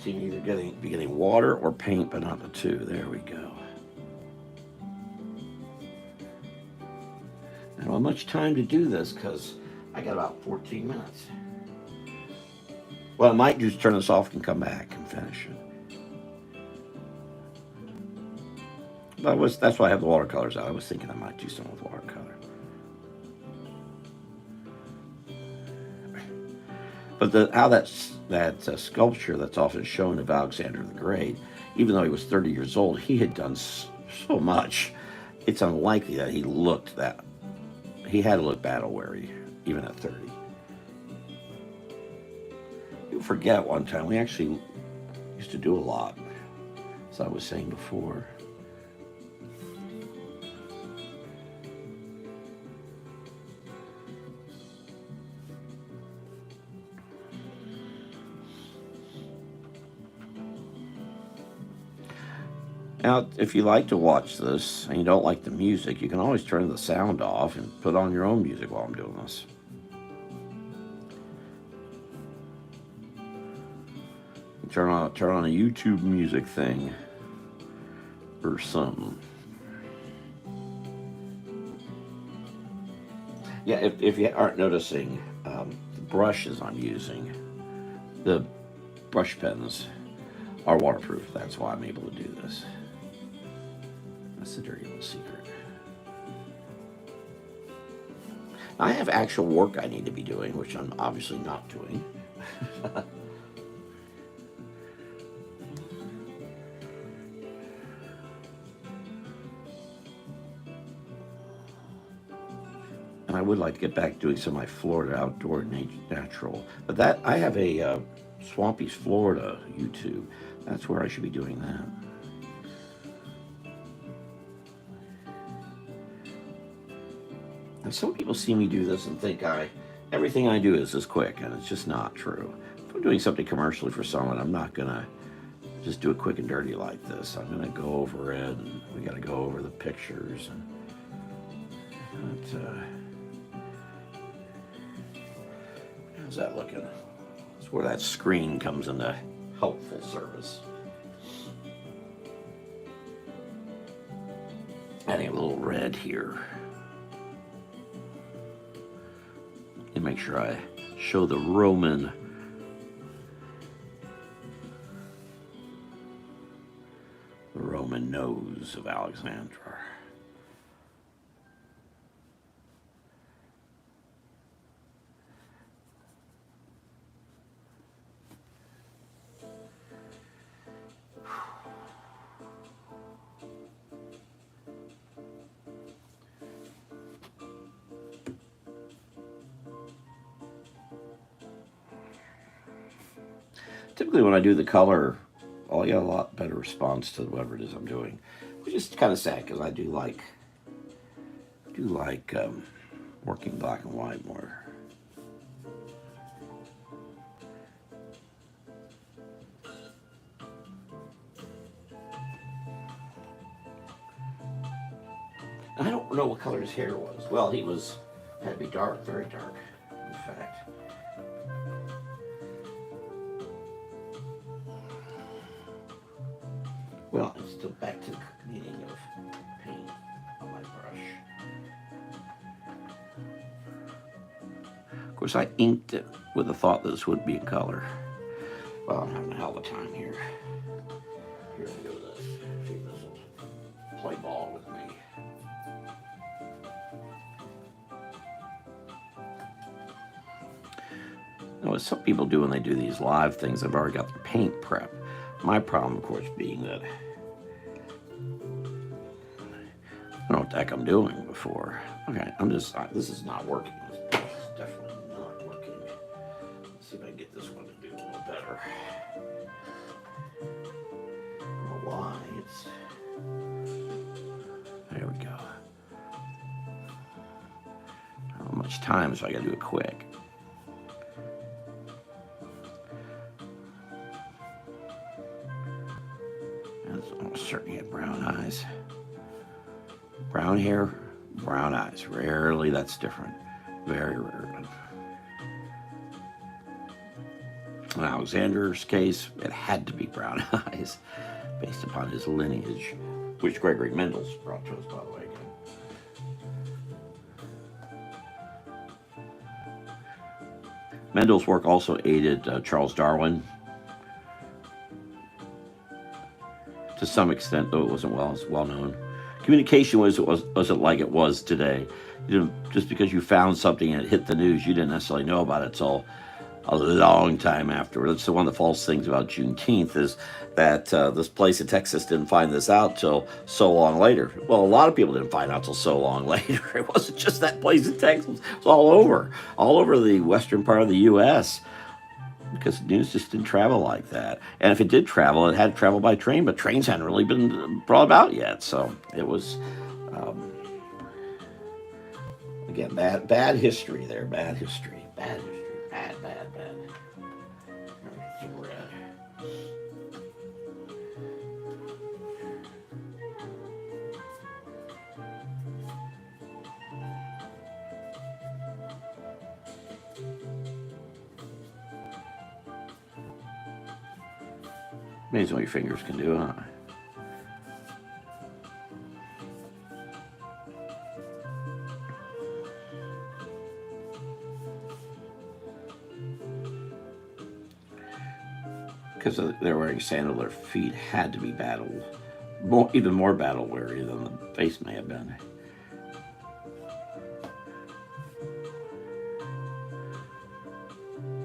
seem either be getting water or paint, but not the two. There we go. I don't have much time to do this because I got about 14 minutes. Well, I might just turn this off and come back and finish it. That's why I have the watercolors out. I was thinking I might do some with watercolor. But how that sculpture that's often shown of Alexander the Great, even though he was 30 years old, he had done so much. It's unlikely that he had to look battle-weary, even at 30. You forget one time, we actually used to do a lot, as I was saying before. Now, if you like to watch this and you don't like the music, you can always turn the sound off and put on your own music while I'm doing this. Turn on a YouTube music thing or something. Yeah, if you aren't noticing, the brushes I'm using, the brush pens, are waterproof. That's why I'm able to do this. That's the dirty little secret. I have actual work I need to be doing, which I'm obviously not doing. And I would like to get back doing some of my Florida outdoor natural. But that I have a Swampy's Florida YouTube. That's where I should be doing that. And some people see me do this and think everything I do is this quick, and it's just not true. If I'm doing something commercially for someone, I'm not gonna just do it quick and dirty like this. I'm gonna go over it, and we gotta go over the pictures. And how's that looking? That's where that screen comes into helpful service. Adding a little red here. And make sure I show the Roman blues of Alexandra. Typically when I do the color, I'll get a lot better response to whatever it is I'm doing. Which is kind of sad because I do like working black and white more. I don't know what color his hair was. Well, he had to be dark, very dark, in fact. Well, it's still back to the meaning of paint on my brush. Of course, I inked it with the thought that this would be a color. Well, I'm having a hell of a time here. Here, I go with this. See if this will play ball with me. Now, what some people do when they do these live things, they've already got their paint prep. My problem, of course, being that I don't know what the heck I'm doing before. Okay, this is not working. This is definitely not working. Let's see if I can get this one to do a little better. I don't know why. There we go. I don't have much time, so I gotta do it quick. Certainly had brown eyes. Brown hair, brown eyes. Rarely that's different. Very rarely. In Alexander's case, it had to be brown eyes based upon his lineage, which Gregory Mendel's brought to us, by the way. Mendel's work also aided Charles Darwin to some extent, though it wasn't as well known. Communication wasn't like it was today. Just because you found something and it hit the news, you didn't necessarily know about it until a long time afterward. That's one of the false things about Juneteenth is that this place in Texas didn't find this out till so long later. Well, a lot of people didn't find out till so long later. It wasn't just that place in Texas. It was all over the western part of the U.S., because news just didn't travel like that. And if it did travel, it had to travel by train, but trains hadn't really been brought about yet. So it was, again, bad history there. Bad history. Bad. Some red. Amazing what your fingers can do, huh? Because they're wearing sandal, their feet had to be even more battle weary than the face may have been.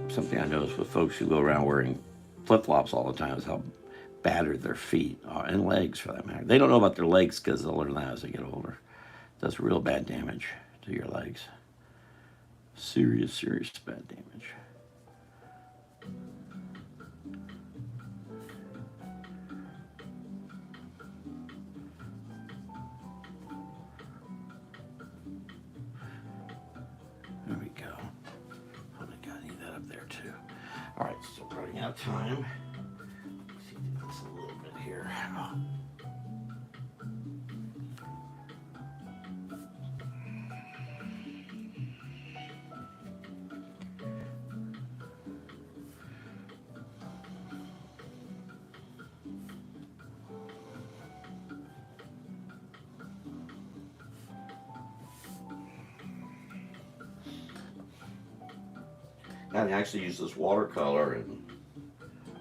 Something I notice with folks who go around wearing flip-flops all the time is how battered their feet are, and legs for that matter. They don't know about their legs because they'll learn that as they get older. It does real bad damage to your legs. Serious bad damage. There we go. Oh my God, I need that up there too. All right, so running out of time. Let's see, do this a little bit here. I haven't actually used this watercolor in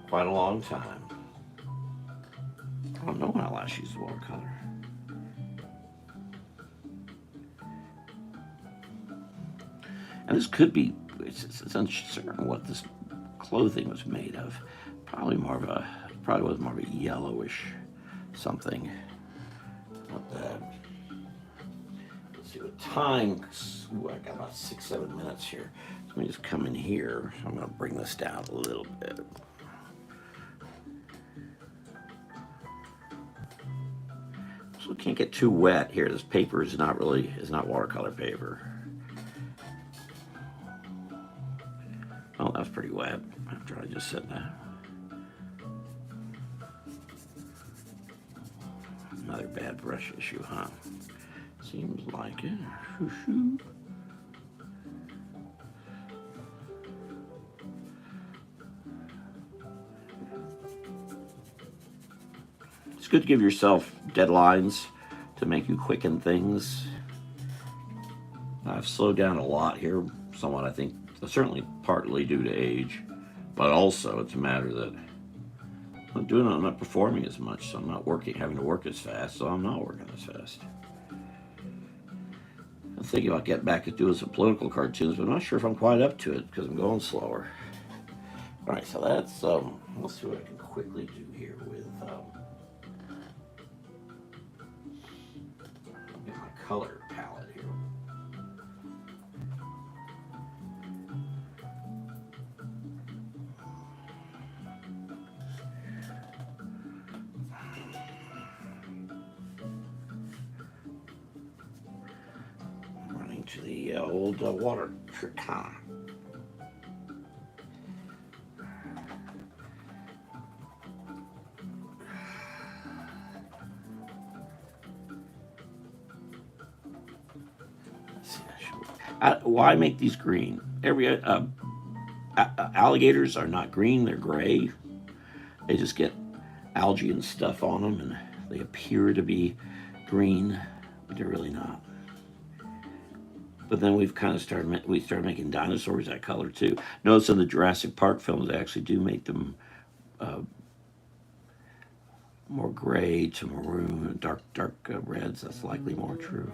quite a long time. I don't know when I last used watercolor. And this could be, it's uncertain what this clothing was made of. Probably was more of a yellowish something. Not bad. Let's see what time. Ooh, I got about 6-7 minutes here. So let me just come in here. So I'm going to bring this down a little bit. So it can't get too wet here. This paper is not watercolor paper. Oh, that's pretty wet after I just said that. Another bad brush issue, huh? Seems like it. It's good to give yourself deadlines to make you quicken things. I've slowed down a lot here, somewhat, I think, certainly partly due to age, but also it's a matter that I'm not performing as much, so I'm not having to work as fast, so I'm not working as fast. I'm thinking about getting back to doing some political cartoons, but I'm not sure if I'm quite up to it because I'm going slower. All right, so that's, let's see what I can quickly do here with, get my color palette here. Running to the old water trick, huh? Why make these green? Alligators are not green, they're gray. They just get algae and stuff on them and they appear to be green, but they're really not. But then we started making dinosaurs that color too. Notice in the Jurassic Park films, they actually do make them more gray to maroon, dark reds. That's likely more true.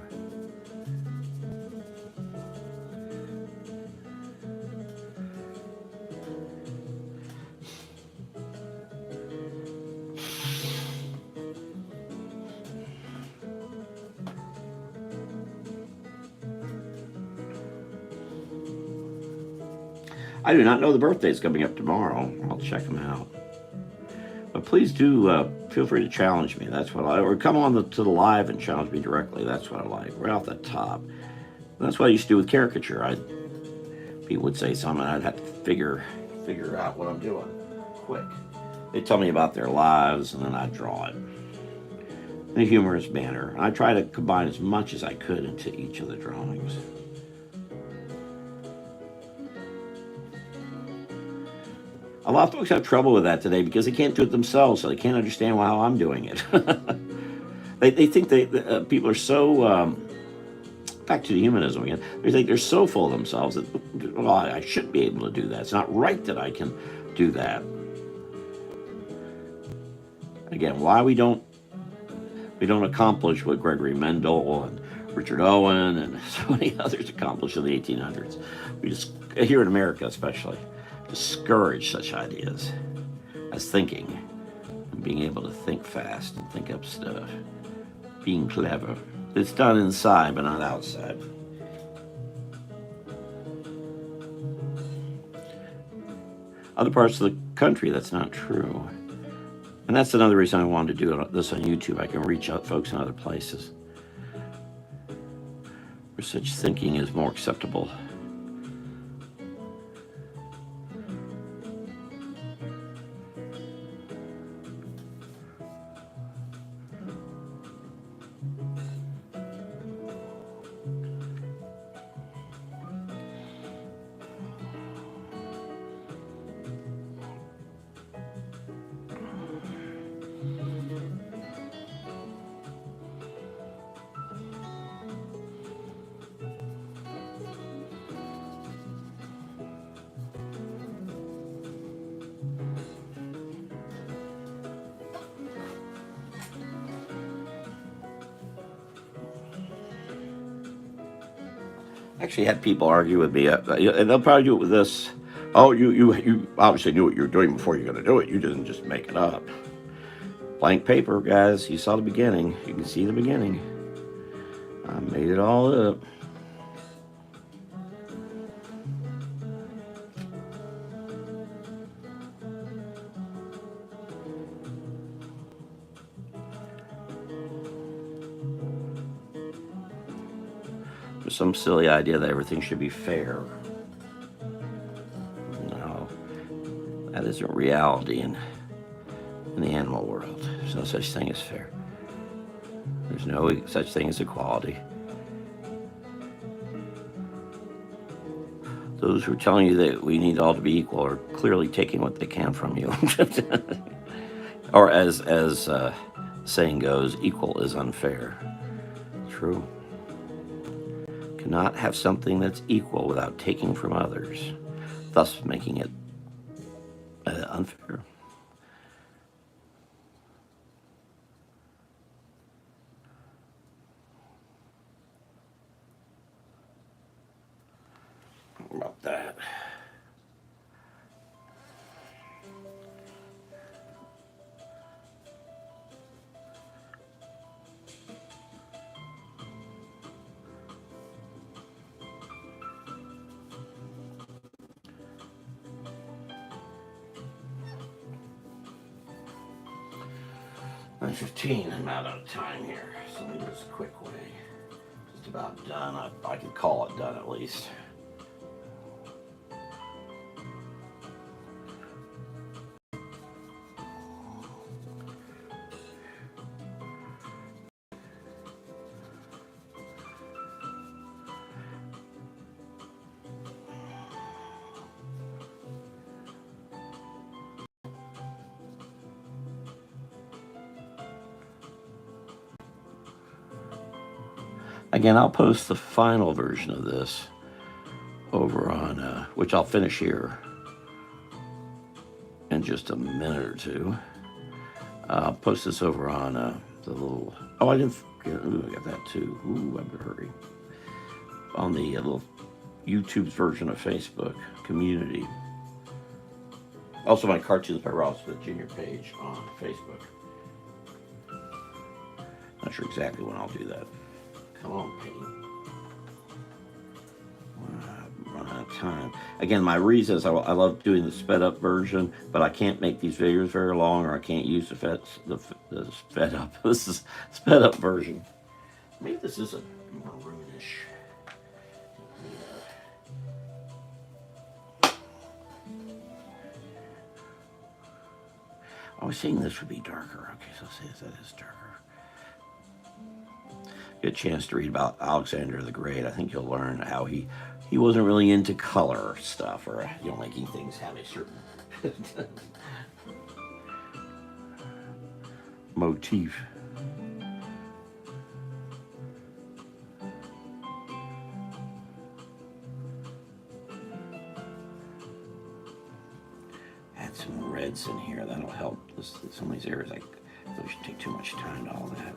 I do not know the birthday's coming up tomorrow. I'll check them out. But please do feel free to challenge me. That's what or come on to the live and challenge me directly. That's what I like, right off the top. That's what I used to do with caricature. People would say something, I'd have to figure out what I'm doing quick. They'd tell me about their lives, and then I'd draw it in a humorous manner. I try to combine as much as I could into each of the drawings. A lot of folks have trouble with that today because they can't do it themselves, so they can't understand how I'm doing it. They think people are so, back to the humanism again, they think they're so full of themselves that, well, I should be able to do that. It's not right that I can do that. Again, why we don't accomplish what Gregory Mendel and Richard Owen and so many others accomplished in the 1800s. We just, here in America especially, discourage such ideas as thinking and being able to think fast and think up stuff, being clever. It's done inside but not outside. Other parts of the country, that's not true. And that's another reason I wanted to do this on YouTube. I can reach out folks in other places where such thinking is more acceptable. Actually had people argue with me, and they'll probably do it with this. Oh, you obviously knew what you were doing before you're going to do it. You didn't just make it up. Blank paper, guys. You saw the beginning. You can see the beginning. I made it all up. There's some silly idea that everything should be fair. No, that isn't reality in the animal world. There's no such thing as fair. There's no such thing as equality. Those who are telling you that we need all to be equal are clearly taking what they can from you. Or as saying goes, equal is unfair. True. Cannot have something that's equal without taking from others, thus making it unfair. How about that? I'm 15. I'm out of time here. So let me do this a quick way. Just about done. I can call it done at least. Again, I'll post the final version of this over on, which I'll finish here in just a minute or two. I'll post this over on the little, oh, I didn't forget, ooh, I got that too. Ooh, I better hurry. On the little YouTube's version of Facebook community. Also, my Cartoons by Ross Smith Jr. page on Facebook. Not sure exactly when I'll do that. Come on, Paint. Run out of time. Again, my reason is I love doing the sped up version, but I can't make these videos very long, or I can't use the sped up. This is sped up version. Maybe this is a maroonish. I was saying this would be darker. Okay, so say that is darker. Get a chance to read about Alexander the Great. I think you'll learn how he wasn't really into color stuff, or making things have a certain motif. Add some reds in here. That'll help. Some of these areas, I really should take too much time to all that.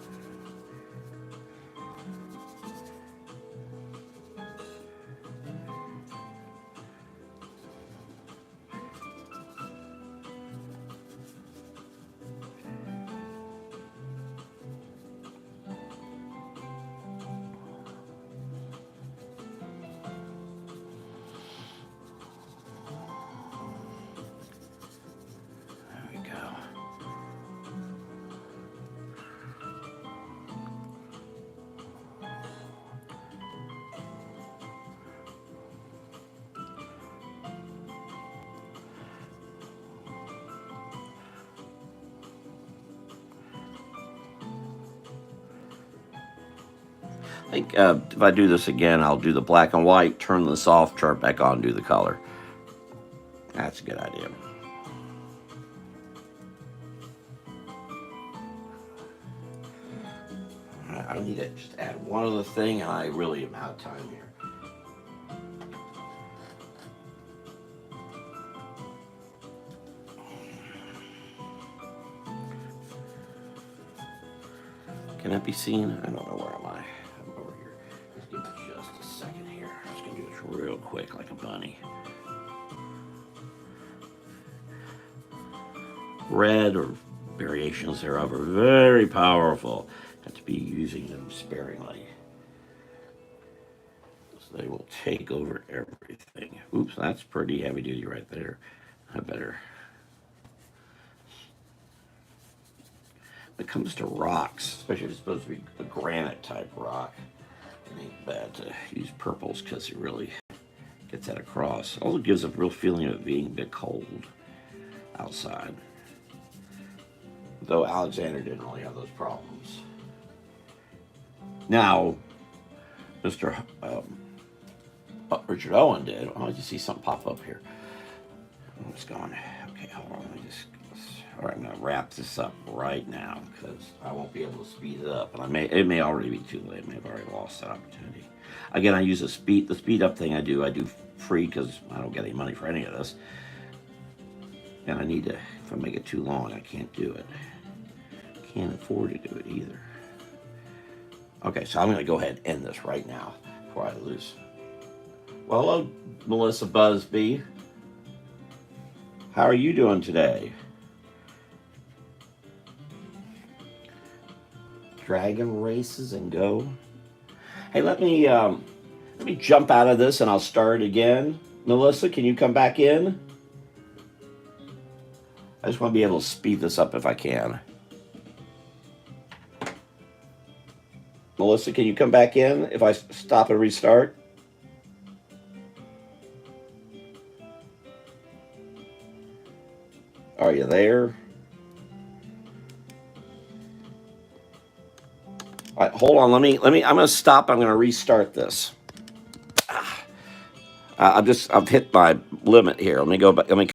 I think if I do this again, I'll do the black and white, turn the soft chart back on, do the color. That's a good idea. I need to just add one other thing, and I really am out of time here. Can it be seen? I don't know, where am I? I'm over here. Just give me just a second here. quick like a bunny. Red or variations thereof are very powerful. Have to be using them sparingly. So they will take over everything. Oops, that's pretty heavy duty right there. I better. When it comes to rocks, especially if it's supposed to be a granite type rock, it ain't bad to use purples because it really gets that across. Also gives a real feeling of it being a bit cold outside. Though Alexander didn't really have those problems. Now, Mr. Richard Owen did. Oh, did you see something pop up here? What's going on? Okay, hold on. All right, I'm going to wrap this up right now because I won't be able to speed it up. And it may already be too late. I may have already lost that opportunity. Again, I use the speed up thing I do free because I don't get any money for any of this. And I need to, if I make it too long, I can't do it. Can't afford to do it either. Okay, so I'm going to go ahead and end this right now before I lose. Well, hello, Melissa Busby. How are you doing today? Dragon races and go. Hey, let me jump out of this and I'll start again. Melissa, can you come back in? I just want to be able to speed this up if I can. Melissa, can you come back in if I stop and restart? Are you there? All right, hold on. I'm going to stop. I'm going to restart this. I've hit my limit here. Let me go back. Let me